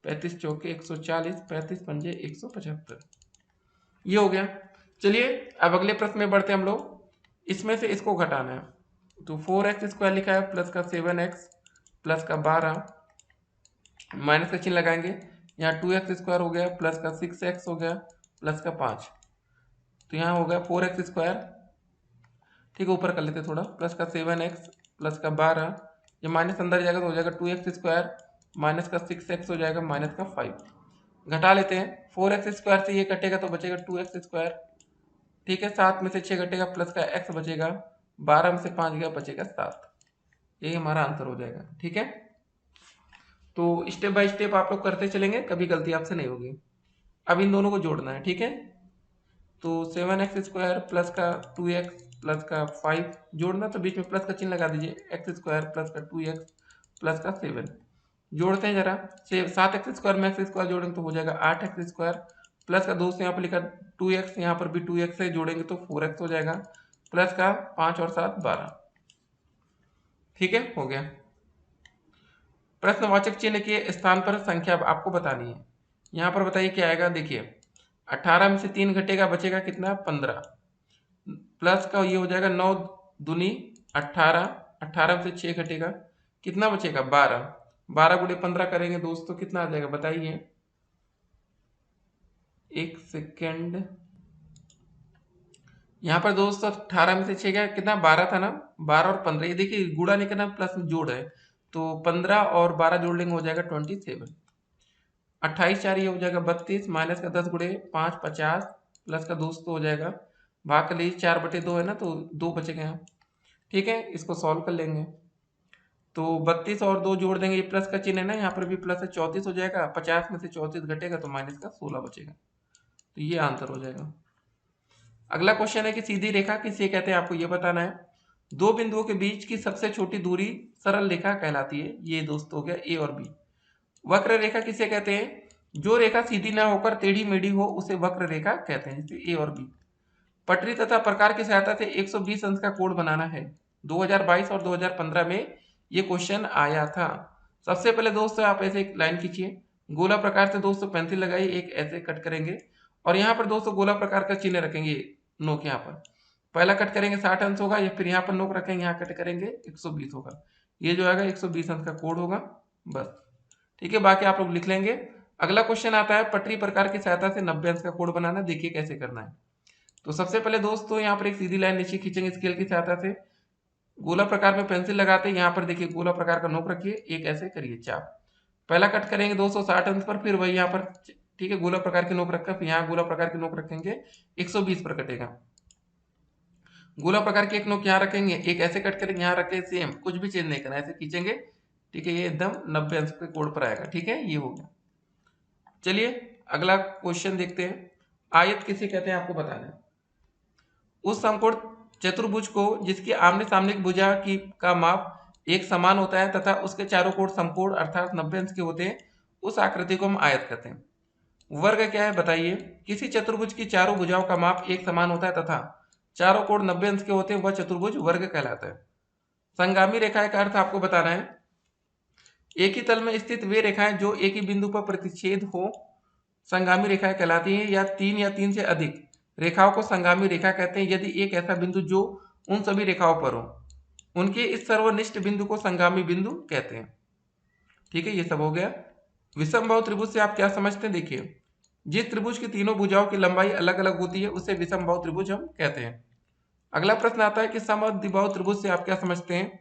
35 चौके 140, 35 पंजे 175। ये हो गया। चलिए अब अगले प्रश्न में बढ़ते हैं हम लोग। इसमें से इसको घटाना है तो 4x स्क्वायर लिखा है प्लस का 7x प्लस का 12, माइनस का चिन्ह लगाएंगे। यहाँ 2x स्क्वायर हो गया प्लस का 6x हो गया प्लस का 5, तो यहाँ हो गया 4x स्क्वायर। ठीक है, ऊपर कर लेते थोड़ा, प्लस का 7x प्लस का 12, ये माइनस अंदर जाएगा तो हो जाएगा 2x स्क्वायर माइनस का 6x हो जाएगा माइनस का 5। घटा लेते हैं, 4x स्क्वायर से ये कटेगा तो बचेगा 2x स्क्वायर। ठीक है, 7 में से 6 घटेगा प्लस का x बचेगा, 12 में से 5 गया बचेगा 7। यही हमारा आंसर हो जाएगा। ठीक है, तो स्टेप बाय स्टेप आप लोग करते चलेंगे, कभी गलती आपसे नहीं होगी। अब इन दोनों को जोड़ना है। ठीक है, तो 7x स्क्वायर प्लस का 2x प्लस का 5 जोड़ना, तो बीच में प्लस का चिन्ह लगा दीजिए, x स्क्वायर प्लस का 2x प्लस का 7। जोड़ते हैं जरा, 7x स्क्वायर में x स्क्वायर जोड़ेंगे तो हो जाएगा 8x स्क्वायर प्लस का 2 से यहाँ पर लिखा 2x, यहाँ पर भी 2x से जोड़ेंगे तो 4x हो जाएगा प्लस का 5 और 7 12। ठीक है, हो गया। प्रश्नवाचक चिन्ह के स्थान पर संख्या आपको बतानी है। यहाँ पर बताइए क्या आएगा, देखिए 18 में से 3 घटेगा बचेगा कितना, 15, प्लस का ये हो जाएगा 9 दूनी 18, 18 में से 6 घटेगा कितना बचेगा 12, 12 गुणे 15 करेंगे दोस्तों कितना आ जाएगा बताइए, एक सेकेंड। यहाँ पर दोस्तों 18 में से 6 क्या कितना 12 था ना, 12 और 15, ये देखिए गुणा नहीं करना प्लस जोड़ है, तो 15 और 12 जोड़ लेंगे हो जाएगा 27। 28 4 ये हो जाएगा 32, माइनस का 10 गुणे 5 50, प्लस का दोस्तों हो जाएगा, भाग कर लीजिए 4/2 है ना, तो 2 बचेगा यहाँ। ठीक है, इसको सॉल्व कर लेंगे तो 32 और 2 जोड़ देंगे, ये प्लस का चिन्ह है ना, यहाँ पर भी प्लस है, 34 हो जाएगा। 50 में से 34 घटेगा तो माइनस का 16 बचेगा, तो ये आंसर हो जाएगा। अगला क्वेश्चन है कि सीधी रेखा किसे कहते हैं, आपको ये बताना है। दो बिंदुओं के बीच की सबसे छोटी दूरी सरल रेखा कहलाती है। ये दोस्तों हो गया ए और बी। वक्र रेखा किसे कहते हैं, जो रेखा सीधी ना होकर टेढ़ी मेढ़ी हो उसे वक्र रेखा कहते हैं, जैसे ए और बी। पटरी तथा प्रकार की सहायता से 120 अंश का कोण बनाना है। 2022 और 2015 में ये क्वेश्चन आया था। सबसे पहले दोस्तों आप ऐसे एक लाइन खींचिए, गोला प्रकार से दोस्तों पेंसिल लगाइए, एक ऐसे कट करेंगे और यहाँ पर दोस्तों गोला प्रकार का चिन्ह रखेंगे, नोक यहाँ पर पहला कट करेंगे 60 अंश होगा, या फिर यहाँ पर नोक रखेंगे, यहाँ कट करेंगे 120 होगा, ये जो आएगा 120 अंश का कोण होगा बस। ठीक है, बाकी आप लोग लिख लेंगे। अगला क्वेश्चन आता है पटरी प्रकार की सहायता से 90 अंश का कोण बनाना। देखिए कैसे करना है। तो सबसे पहले दोस्तों यहाँ पर एक सीधी लाइन नीचे खींचेंगे स्केल की सहायता से, गोला प्रकार में पेंसिल लगाते हैं, यहाँ पर देखिए गोला प्रकार का नोक रखिए, एक ऐसे करिए चाप, पहला कट करेंगे 260 अंश पर, फिर वही यहाँ पर ठीक है गोला प्रकार की नोक रखकर, फिर यहाँ गोला प्रकार की नोक रखेंगे 120 पर कटेगा। गोला प्रकार की एक नोक यहाँ रखेंगे, एक ऐसे कट करेंगे, यहाँ रखे सेम, कुछ भी चेंज नहीं करना, ऐसे खींचेंगे। ठीक है, ये एकदम 90 अंश के कोण पर आएगा। ठीक है, ये हो गया। चलिए अगला क्वेश्चन देखते हैं। आयत किसे कहते हैं आपको बताना है। उस समकोण चतुर्भुज को जिसकी आमने सामने की भुजा की का माप एक समान होता है तथा उसके चारों कोण समकोण अर्थात 90 अंश के होते हैं, उस आकृति को हम आयत कहते हैं। वर्ग क्या है बताइए। किसी चतुर्भुज की चारों भुजाओं का माप एक समान होता है तथा चारों कोण 90 अंश के होते हैं, वह चतुर्भुज वर्ग कहलाता है। संगामी रेखाएं का अर्थ आपको बताना है। एक ही तल में स्थित वे रेखाएं जो एक ही बिंदु पर प्रतिच्छेद हो संगामी रेखाएं कहलाती हैं, या 3 से अधिक रेखाओं को संगामी रेखा कहते हैं। यदि एक ऐसा बिंदु जो उन सभी रेखाओं पर हो, उनके इस सर्वनिष्ठ बिंदु को संगामी बिंदु कहते हैं। ठीक है, ये सब हो गया। विषमबाहु त्रिभुज से आप क्या समझते हैं, देखिए जिस त्रिभुज की तीनों भुजाओं की लंबाई अलग अलग होती है उसे विषमबाहु त्रिभुज हम कहते हैं। अगला प्रश्न आता है कि समद्विबाहु त्रिभुज से आप क्या समझते हैं।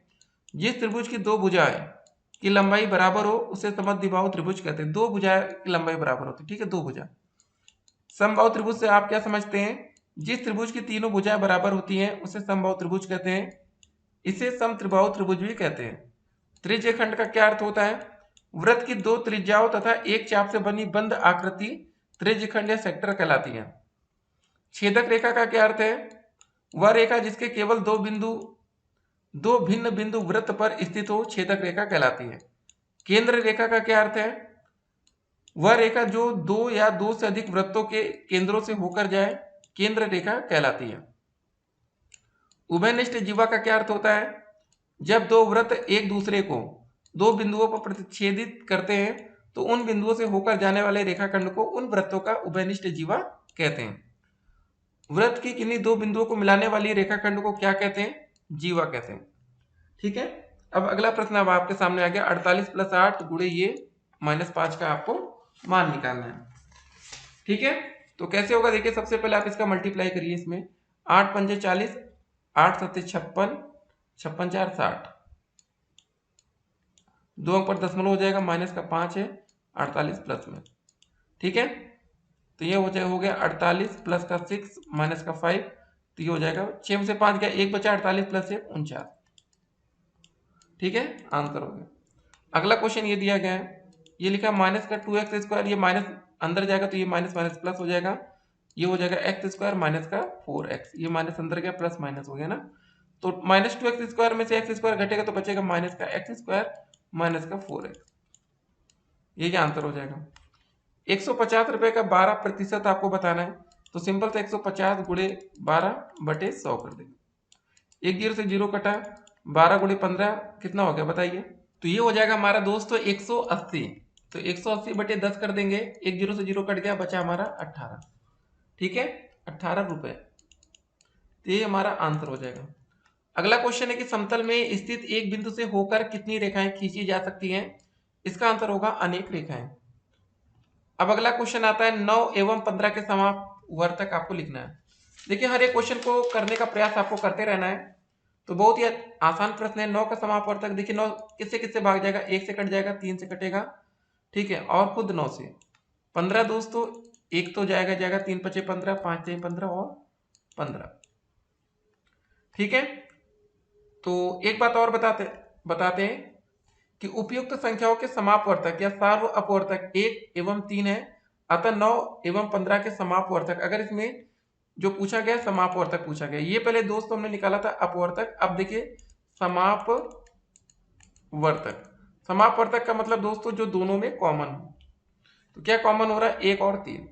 जिस त्रिभुज की दो भुजाएं की लंबाई बराबर हो उसे समद्विबाहु त्रिभुज कहते हैं। दो भुजाएं की लंबाई बराबर होती है, ठीक है, दो भुजा। समबाहु त्रिभुज से आप क्या समझते हैं, जिस त्रिभुज की तीनों भुजाएं बराबर होती हैं उसे समबाहु त्रिभुज कहते हैं। इसे समत्रिबाहु त्रिभुज भी कहते हैं। त्रिज्यखंड का क्या अर्थ होता है? वृत्त की दो त्रिज्याओं तथा एक चाप से बनी बंद आकृति त्रिज्यखंड या सेक्टर कहलाती है। छेदक रेखा का क्या अर्थ है? वह रेखा जिसके केवल दो भिन्न बिंदु वृत्त पर स्थित हो छेदक रेखा कहलाती है। केंद्र रेखा का क्या अर्थ है? वह रेखा जो दो या दो से अधिक वृत्तों के केंद्रों से होकर जाए केंद्र रेखा कहलाती है। उभयनिष्ठ जीवा का क्या अर्थ होता है? जब दो वृत्त एक दूसरे को दो बिंदुओं पर प्रतिच्छेदित करते हैं तो उन बिंदुओं से होकर जाने वाले रेखाखंड को उन वृत्तों का उभयनिष्ठ जीवा कहते हैं। वृत्त की किन्हीं दो बिंदुओं को मिलाने वाली रेखाखंड को क्या कहते हैं? जीवा कहते हैं। ठीक है, अब अगला प्रश्न अब आपके सामने आ गया। 48 + 8 गुणे ये -5 का आपको मान निकालना है। ठीक है, तो कैसे होगा देखिए, सबसे पहले आप इसका मल्टीप्लाई करिए। इसमें 8 पंजे 40, 8 सत्ते 56, 56 4 60, 2 अंक पर दशमलव हो जाएगा, माइनस का 5 है, 48 प्लस में। ठीक है, तो ये हो गया 48 प्लस का 6 माइनस का 5, तो ये हो जाएगा 6 में से 5 गया, 1 बचा, 48 प्लस 1 49। ठीक है, आंसर हो गया। अगला क्वेश्चन ये दिया गया है, ये लिखा माइनस का 2x², ये माइनस अंदर जाएगा तो ये माइनस माइनस प्लस हो जाएगा, ये हो जाएगा x² माइनस का 4x, ये माइनस अंदर गया, प्लस माइनस हो गया ना, तो -2x² में से x² घटेगा तो बचेगा माइनस का x² माइनस का 4x, ये आंसर हो जाएगा। 150 रुपए का 12% आपको बताना है, तो सिंपल से 150 गुणे 12/100 कर देंगे। एक जीरो से जीरो कटा, 12 गुणे 15 कितना हो गया बताइए? तो ये हो जाएगा हमारा दोस्तों 180, तो 180/10 कर देंगे, एक जीरो से जीरो कट गया, बचा हमारा 18। ठीक है, 18 रुपए, तो ये हमारा आंसर हो जाएगा। अगला क्वेश्चन है कि समतल में स्थित एक बिंदु से होकर कितनी रेखाएं खींची जा सकती हैं? इसका आंसर होगा अनेक रेखाएं। अब अगला क्वेश्चन आता है 9 एवं 15 के समापवर्तक आपको लिखना है। देखिए, हर एक क्वेश्चन को करने का प्रयास आपको करते रहना है, तो बहुत ही आसान प्रश्न है। 9 का समापवर्तक देखिए, 9 किससे किससे भाग जाएगा? 1 से कट जाएगा, 3 से कटेगा, ठीक है, और खुद 9 से। 15 दोस्तों, एक तो जाएगा, 3 × 5 = 15, 5 × 15 और 15। ठीक है, तो एक बात और बताते हैं कि उपयुक्त संख्याओं के समापवर्तक या सार्व अपवर्तक 1 एवं 3 है, अतः 9 एवं 15 के समापवर्तक, अगर इसमें जो पूछा गया समापवर्तक पूछा गया, ये पहले दोस्तों हमने निकाला था अपवर्तक, अब देखिए समापवर्तक। समापवर्तक का मतलब दोस्तों जो दोनों में कॉमन हो, तो क्या कॉमन हो रहा है? 1 और 3,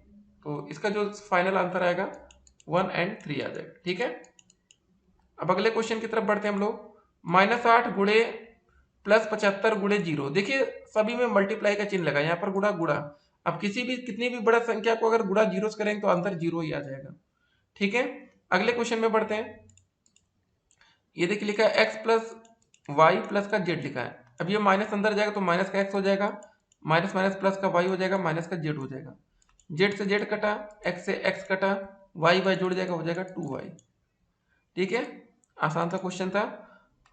तो इसका जो फाइनल आंसर आएगा 1 और 3 आ जाएगा। ठीक है, अब अगले क्वेश्चन की तरफ बढ़ते हैं हम लोग। -8 गुणे +75 गुणे 0, देखिए सभी में मल्टीप्लाई का चिन्ह लगा, यहाँ पर गुणा गुणा, अब कितनी भी बड़ा संख्या को अगर गुणा जीरो से करेंगे तो आंसर 0 ही आ जाएगा। ठीक है, अगले क्वेश्चन में बढ़ते हैं। ये देखिए लिखा है x + y + का z लिखा है, अब ये माइनस अंदर जाएगा तो माइनस का x हो जाएगा, माइनस माइनस प्लस का y हो जाएगा, माइनस का z हो जाएगा, z से z कटा, x से x कटा, y जुड़ जाएगा, हो जाएगा 2y। ठीक है, आसान सा क्वेश्चन था।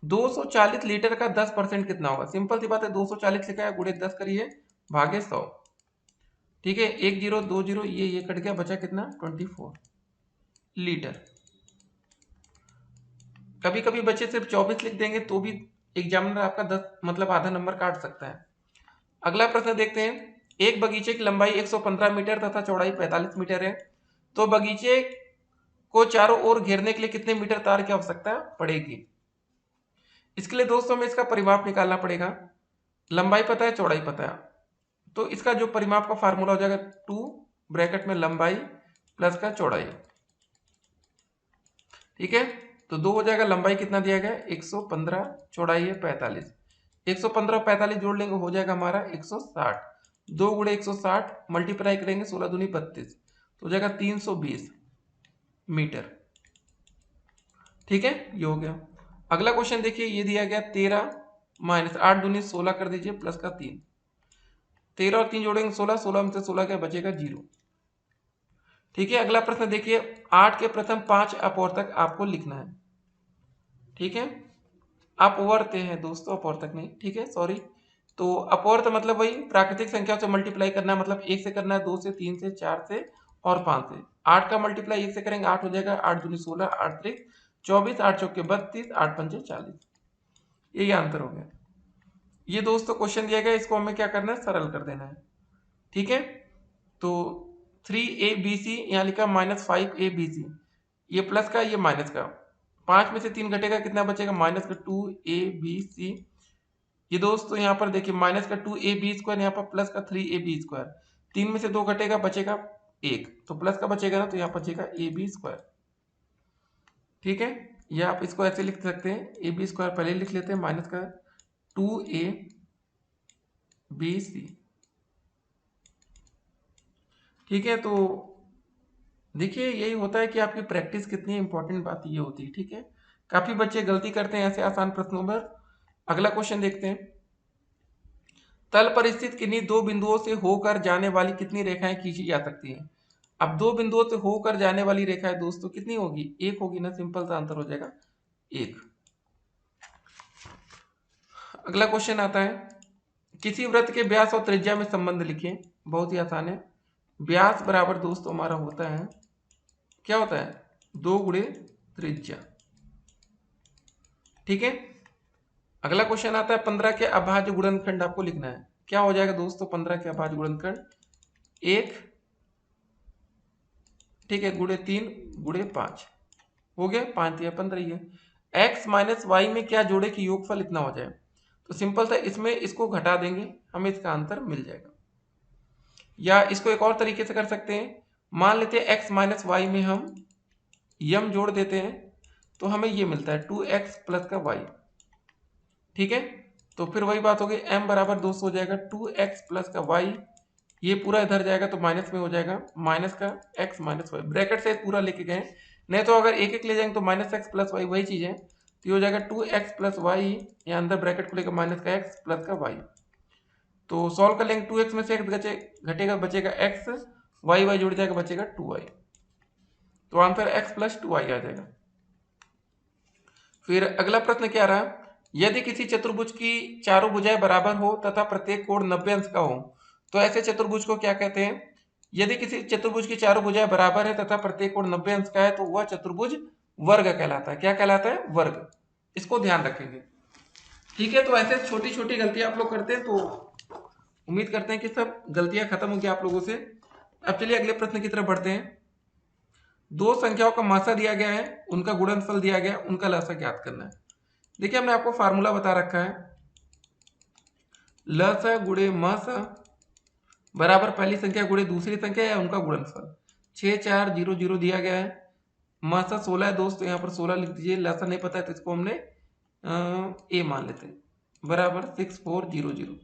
240 लीटर का 10% कितना होगा? सिंपल सी बात है, 240 लिखा है, गुणे 10 करिए, भागे 100। ठीक है, 1 0 2 0, ये कट गया, बचा कितना? 24 लीटर। कभी कभी बच्चे सिर्फ 24 लिख देंगे तो भी एग्जामिनर आपका 10 मतलब आधा नंबर काट सकता है। अगला प्रश्न देखते हैं। एक बगीचे की लंबाई 115 मीटर तथा चौड़ाई 45 मीटर है, तो बगीचे को चारों ओर घेरने के लिए कितने मीटर तार की आवश्यकता पड़ेगी? इसके लिए दोस्तों हमें इसका परिमाप निकालना पड़ेगा। लंबाई पता है, चौड़ाई पता है, तो इसका जो परिमाप का फार्मूला हो जाएगा 2 ब्रैकेट में लंबाई प्लस का चौड़ाई। ठीक है, तो 2 हो जाएगा, लंबाई कितना दिया गया? 115, चौड़ाई है 45, 115 और 45 जोड़ लेंगे, हो जाएगा हमारा 160। 2 गुणे 160 मल्टीप्लाई करेंगे, 16 दूनी 32, तो हो जाएगा 320 मीटर। ठीक है, ये हो गया। अगला क्वेश्चन देखिए, ये दिया गया 13 माइनस 8 दूनी 16 कर दीजिए, प्लस का 3, 13 और 3 जोड़ेंगे 16, 16 में से 16 क्या बचेगा? 0। ठीक है, अगला प्रश्न देखिए, 8 के प्रथम 5 अपवर्तक आपको लिखना है। ठीक है, अपवर्त है दोस्तों, अपवर्तक नहीं, ठीक है, सॉरी। तो अपवर्त मतलब वही प्राकृतिक संख्या से मल्टीप्लाई करना है, मतलब 1 से करना है, 2 से, 3 से, 4 से और 5 से। 8 का मल्टीप्लाई 1 से करेंगे 8 हो जाएगा, 8 दूनी 16, 8 त्रिक 24, 8 चौके 32, 8 पंचे 40, यही आंसर हो गया। ये दोस्तों क्वेश्चन दिया गया, इसको हमें क्या करना है, सरल कर देना है। ठीक है, तो 3ABC यहाँ लिखा -5ABC, ये प्लस का ये माइनस का, 5 में से 3 घटेगा, कितना बचेगा, माइनस का 2ABC। ये दोस्तों यहाँ पर देखिए माइनस का 2AB², यहाँ पर प्लस का 3AB², 3 में से 2 घटेगा, बचेगा 1, तो प्लस का बचेगा ना, तो यहाँ बचेगा AB²। ठीक है, या आप इसको ऐसे लिख सकते हैं, AB² पहले लिख लेते हैं, माइनस का 2ABC। ठीक है, तो देखिए यही होता है कि आपकी प्रैक्टिस कितनी इंपॉर्टेंट बात ये होती है। ठीक है, काफी बच्चे गलती करते हैं ऐसे आसान प्रश्नों पर। अगला क्वेश्चन देखते हैं, तल पर स्थित किन्हीं दो बिंदुओं से होकर जाने वाली कितनी रेखाएं खींची जा सकती हैं। अब दो बिंदुओं से होकर जाने वाली रेखाएं दोस्तों कितनी होगी, एक होगी ना, सिंपल सा आंसर हो जाएगा एक। अगला क्वेश्चन आता है, किसी वृत्त के व्यास और त्रिज्या में संबंध लिखिए। बहुत ही आसान है, व्यास बराबर दोस्तों हमारा होता है, क्या होता है, 2 गुणे त्रिज्या। ठीक है, अगला क्वेश्चन आता है, 15 के अभाज्य गुणनखंड आपको लिखना है। क्या हो जाएगा दोस्तों, 15 के अभाज्य गुणनखंड 1, ठीक है, गुणे 3 गुणे 5 हो गया, 5 या 15 ही है। x माइनस वाई में क्या जोड़े कि योगफल इतना हो जाए, तो सिंपल था, इसमें इसको घटा देंगे, हमें इसका आंसर मिल जाएगा। या इसको एक और तरीके से कर सकते हैं, मान लेते हैं x माइनस वाई में हम यम जोड़ देते हैं, तो हमें ये मिलता है 2x प्लस का y। ठीक है, तो फिर वही बात होगी, m बराबर दोस्तों हो जाएगा 2x प्लस का y, ये पूरा इधर जाएगा तो माइनस में हो जाएगा, माइनस का x माइनस वाई, ब्रैकेट से पूरा लेके गए, नहीं तो अगर एक एक ले जाएंगे तो माइनस एक्स प्लस वाई वही चीज है, तो ये हो जाएगा 2x प्लस वाई, या अंदर ब्रैकेट को लेकर माइनस का x प्लस का y। तो सॉल्व कर लेंगे, 2x में से x घटेगा, बचेगा x, y जुड़ जाएगा, बचेगा 2y, तो आंसर x प्लस 2y आ जाएगा। फिर अगला प्रश्न क्या रहा, यदि किसी चतुर्भुज की चारों भुजाएं बराबर हो तथा प्रत्येक कोण 90 अंश का हो, तो ऐसे चतुर्भुज को क्या कहते हैं। यदि किसी चतुर्भुज की चारों भुजाएं बराबर है तथा प्रत्येक कोण 90 अंश का है, तो वह चतुर्भुज वर्ग कहलाता है। क्या कहलाता है, वर्ग। इसको ध्यान रखेंगे। ठीक है, तो ऐसे छोटी छोटी गलतियां आप लोग करते हैं, तो उम्मीद करते हैं कि सब गलतियां खत्म होंगी आप लोगों से। अब चलिए अगले प्रश्न की तरफ बढ़ते हैं। दो संख्याओं का मासा दिया गया है, उनका गुणनफल दिया गया है, उनका लसा ज्ञात करना है। देखिए हमने आपको फार्मूला बता रखा है, लसा गुणे मसा बराबर पहली संख्या गुणे दूसरी संख्या या उनका गुणनफल। 6 4 0 0 दिया गया है, मसा 16 है दोस्त, यहाँ पर 16 लिख दीजिए। लसा नहीं पता है तो इसको हमने ए मान लेते हैं, बराबर 6 4 0 0।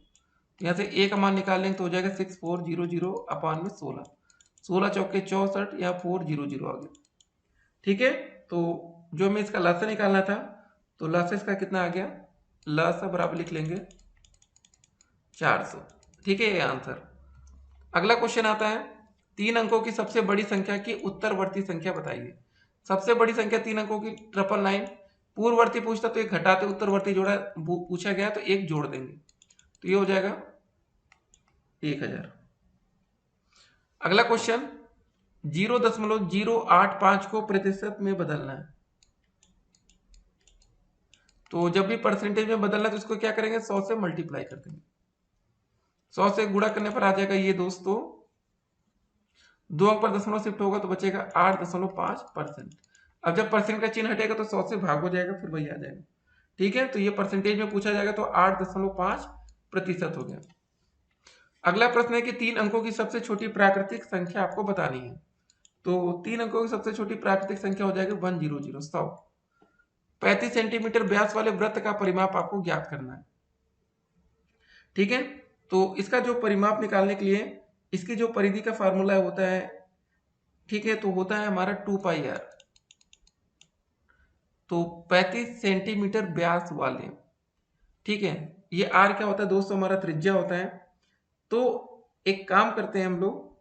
यहाँ से ए का मान निकाल लेंगे तो हो जाएगा 6 4 0 0 अपान में 16, 16 चौके 64, यहाँ 4 0 0 आ गया। ठीक है, तो जो हमें इसका लसा निकालना था, तो लसा इसका कितना आ गया, लसा बराबर लिख लेंगे 400। ठीक है, ये आंसर। अगला क्वेश्चन आता है, 3 अंकों की सबसे बड़ी संख्या की उत्तरवर्ती संख्या बताइए। सबसे बड़ी संख्या 3 अंकों की 999, पूर्ववर्ती पूछता तो एक घटाते, उत्तरवर्ती जोड़ा पूछा गया तो एक जोड़ देंगे, तो ये हो जाएगा 1000। अगला क्वेश्चन, 0.085 को प्रतिशत में बदलना है। तो जब भी परसेंटेज में बदलना है तो इसको क्या करेंगे, 100 से मल्टीप्लाई कर देंगे, 100 से गुणा करने पर आ जाएगा ये दोस्तों, 2 अंक पर दशमलव शिफ्ट होगा तो बचेगा 8.5%। अब जब परसेंट का चिन्ह हटेगा तो 100 से भाग हो जाएगा, फिर वही आ जाएगा। ठीक है, तो ये परसेंटेज में पूछा जाएगा तो 8.5% हो गया। अगला प्रश्न है कि 3 अंकों की सबसे छोटी प्राकृतिक संख्या आपको बतानी है। तो 3 अंकों की सबसे छोटी प्राकृतिक संख्या हो जाएगी 100, 100। 35 सेंटीमीटर व्यास वाले वृत्त का परिमाप आपको ज्ञात करना है। ठीक है, तो इसका जो परिमाप निकालने के लिए इसकी जो परिधि का फार्मूला होता है, ठीक है, तो होता है हमारा 2πr। तो 35 सेंटीमीटर व्यास वाले, ठीक है, ये r क्या होता है दोस्तों, हमारा त्रिज्या होता है। तो एक काम करते हैं हम लोग,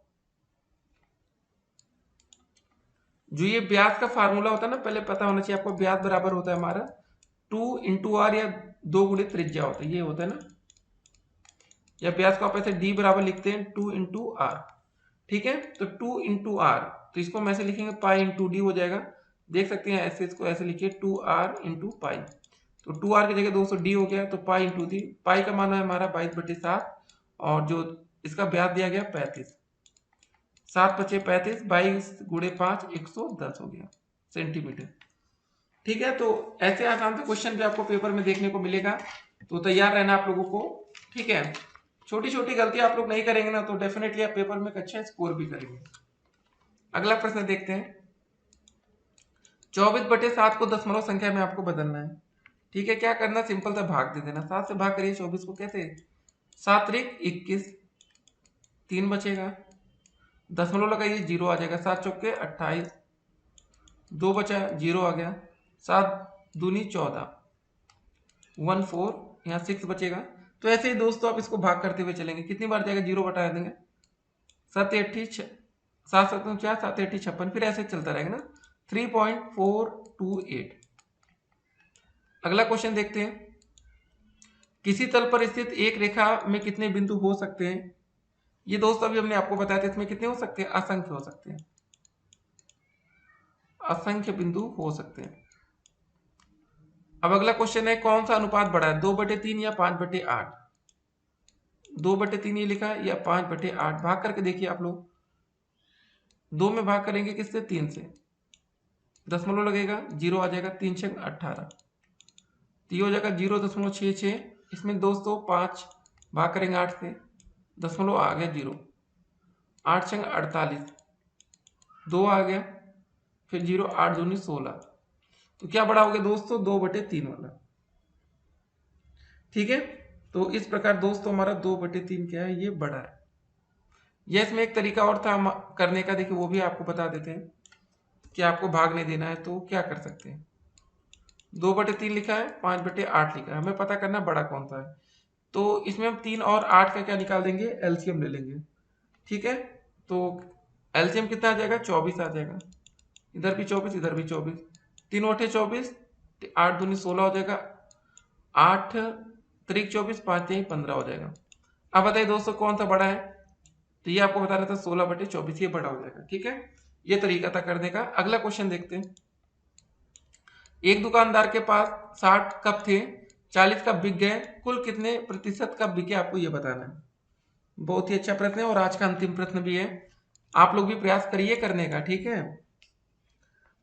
जो ये व्यास का फार्मूला होता है ना, पहले पता होना चाहिए आपको, व्यास बराबर होता है हमारा 2 × r या 2 गुणे त्रिज्या होता है, ये होता है ना, या व्यास को आप ऐसे d बराबर लिखते हैं 2 × r। ठीक है, तो 2 × r, तो इसको हम ऐसे लिखेंगे पाई × d हो जाएगा। देख सकते हैं ऐसे, इसको ऐसे लिखिए 2r × पाई, तो 2r की जगह 200d हो गया, तो पाई इंटू दी, पाई का मान है हमारा 22/7 और जो इसका ब्याज दिया गया 35, 7 × 5 = 35, 22 × 5 110 हो गया सेंटीमीटर। ठीक है, तो ऐसे आसान से क्वेश्चन भी आपको पेपर में देखने को मिलेगा, तो तैयार रहना आप लोगों को। ठीक है, छोटी छोटी गलतियां आप लोग नहीं करेंगे ना तो डेफिनेटली आप पेपर में एक अच्छा स्कोर भी करेंगे। अगला प्रश्न देखते हैं। 24/7 को दशमलव संख्या में आपको बदलना है। ठीक है, क्या करना, सिंपल सा भाग दे देना। 7 से भाग करिए 24 को, कैसे, 7 × 21, 3 बचेगा, दशमलव लगाइए 0 आ जाएगा, 7 × 4 = 28, 2 बचा 0 आ गया, 7 दूनी 14, 14 यहाँ 6 बचेगा। तो ऐसे ही दोस्तों आप इसको भाग करते हुए चलेंगे, कितनी बार जाएगा 0 बटा देंगे, 7 × 8 7 7 4 7 8 56, फिर ऐसे चलता रहेगा ना, 3.428। अगला क्वेश्चन देखते हैं। किसी तल पर स्थित एक रेखा में कितने बिंदु हो सकते हैं। ये दोस्तों अभी हमने आपको बताया था, इसमें कितने हो सकते हैं, असंख्य हो सकते हैं, असंख्य बिंदु हो सकते हैं। अब अगला क्वेश्चन है, कौन सा अनुपात बड़ा है, 2/3 या 5/8। 2/3 ये लिखा है या 5/8, भाग करके देखिए आप लोग। 2 में भाग करेंगे किससे, 3 से, दशमलव लगेगा 0 आ जाएगा, 3 × 6 = 18, तो ये हो जाएगा 0.66। इसमें दोस्तों 5 भाग करेंगे 8 से, दशमलव आ गया 0, 8 × 6 = 48, 2 आ गया, फिर 0, 8 दूनी 16, तो क्या बड़ा हो गया दोस्तों, 2/3 वाला। ठीक है, तो इस प्रकार दोस्तों हमारा 2/3 क्या है, ये बड़ा है। ये इसमें एक तरीका और था करने का, देखिए वो भी आपको बता देते हैं कि आपको भाग नहीं देना है तो क्या कर सकते हैं। 2/3 लिखा है, 5/8 लिखा है, हमें पता करना बड़ा कौन सा है। तो इसमें हम 3 और 8 का क्या निकाल देंगे, एलसीएम ले लेंगे। ठीक है, तो एलसीएम कितना आ जाएगा, 24 आ जाएगा, इधर भी 24 इधर भी 24, 3 × 8 = 24, 8 दूनी 16 हो जाएगा, 8 × 24, 5 × 15 हो जाएगा। अब बताइए दोस्तों कौन सा बड़ा है, तो ये आपको बता रहा था 16/24, ये बड़ा हो जाएगा। ठीक है, ये तरीका था करने का। अगला क्वेश्चन देखते हैं। एक दुकानदार के पास 60 कप थे, 40 कप बिक गए, कुल कितने प्रतिशत कप बिके आपको ये बताना है। बहुत ही अच्छा प्रश्न है और आज का अंतिम प्रश्न भी है, आप लोग भी प्रयास करिए करने का। ठीक है,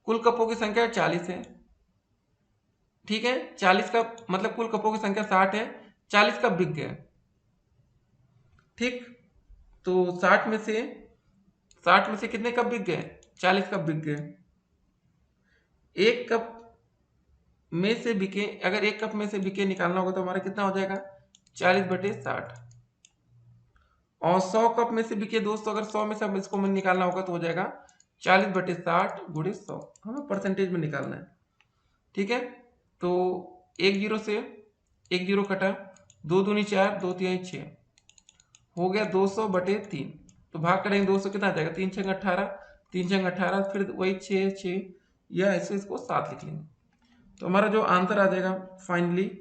कुल कपों की संख्या 40 है। ठीक है, 40 कप मतलब कुल कपों की संख्या 60 है, 40 कप बिक गए। ठीक, तो 60 में से कितने कप बिक गए, 40 कप बिक गए। एक कप में से बिके, अगर एक कप में से बिके निकालना होगा तो हमारा कितना हो जाएगा, 40/60। और 100 कप में से बिके दोस्तों, अगर 100 में से इसको निकालना होगा तो हो जाएगा 40/60 × 100, हमें परसेंटेज में निकालना है। ठीक है, तो 1 0 से 1 0 कटा, 2 दूनी 4, 2 3 6 हो गया 200/3। तो भाग करेंगे 200 कितना आ जाएगा, 3 × 6 = 18, 3 × 6 = 18, फिर वही 6 6 या ऐसे इसको 7 लिख लेंगे। तो हमारा जो आंसर आ जाएगा फाइनली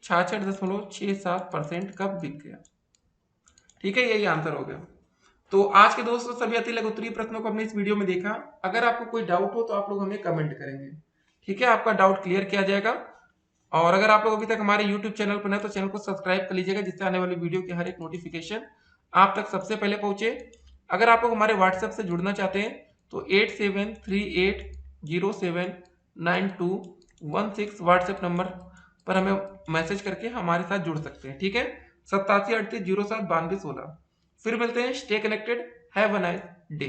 66.67% कब बिक गया। ठीक है, यही आंसर हो गया। तो आज के दोस्तों सभी अति लघु उत्तरीय प्रश्नों को हमने इस वीडियो में देखा। अगर आपको कोई डाउट हो तो आप लोग हमें कमेंट करेंगे। ठीक है, आपका डाउट क्लियर किया जाएगा। और अगर आप लोग अभी तक हमारे YouTube चैनल पर नए तो चैनल को सब्सक्राइब कर लीजिएगा, जिससे आने वाली वीडियो की हर एक नोटिफिकेशन आप तक सबसे पहले पहुंचे। अगर आप लोग हमारे व्हाट्सएप से जुड़ना चाहते हैं तो 8738079216 व्हाट्सएप नंबर पर हमें मैसेज करके हमारे साथ जुड़ सकते हैं। ठीक है, 8738079216। फिर मिलते हैं, stay connected, have a nice day.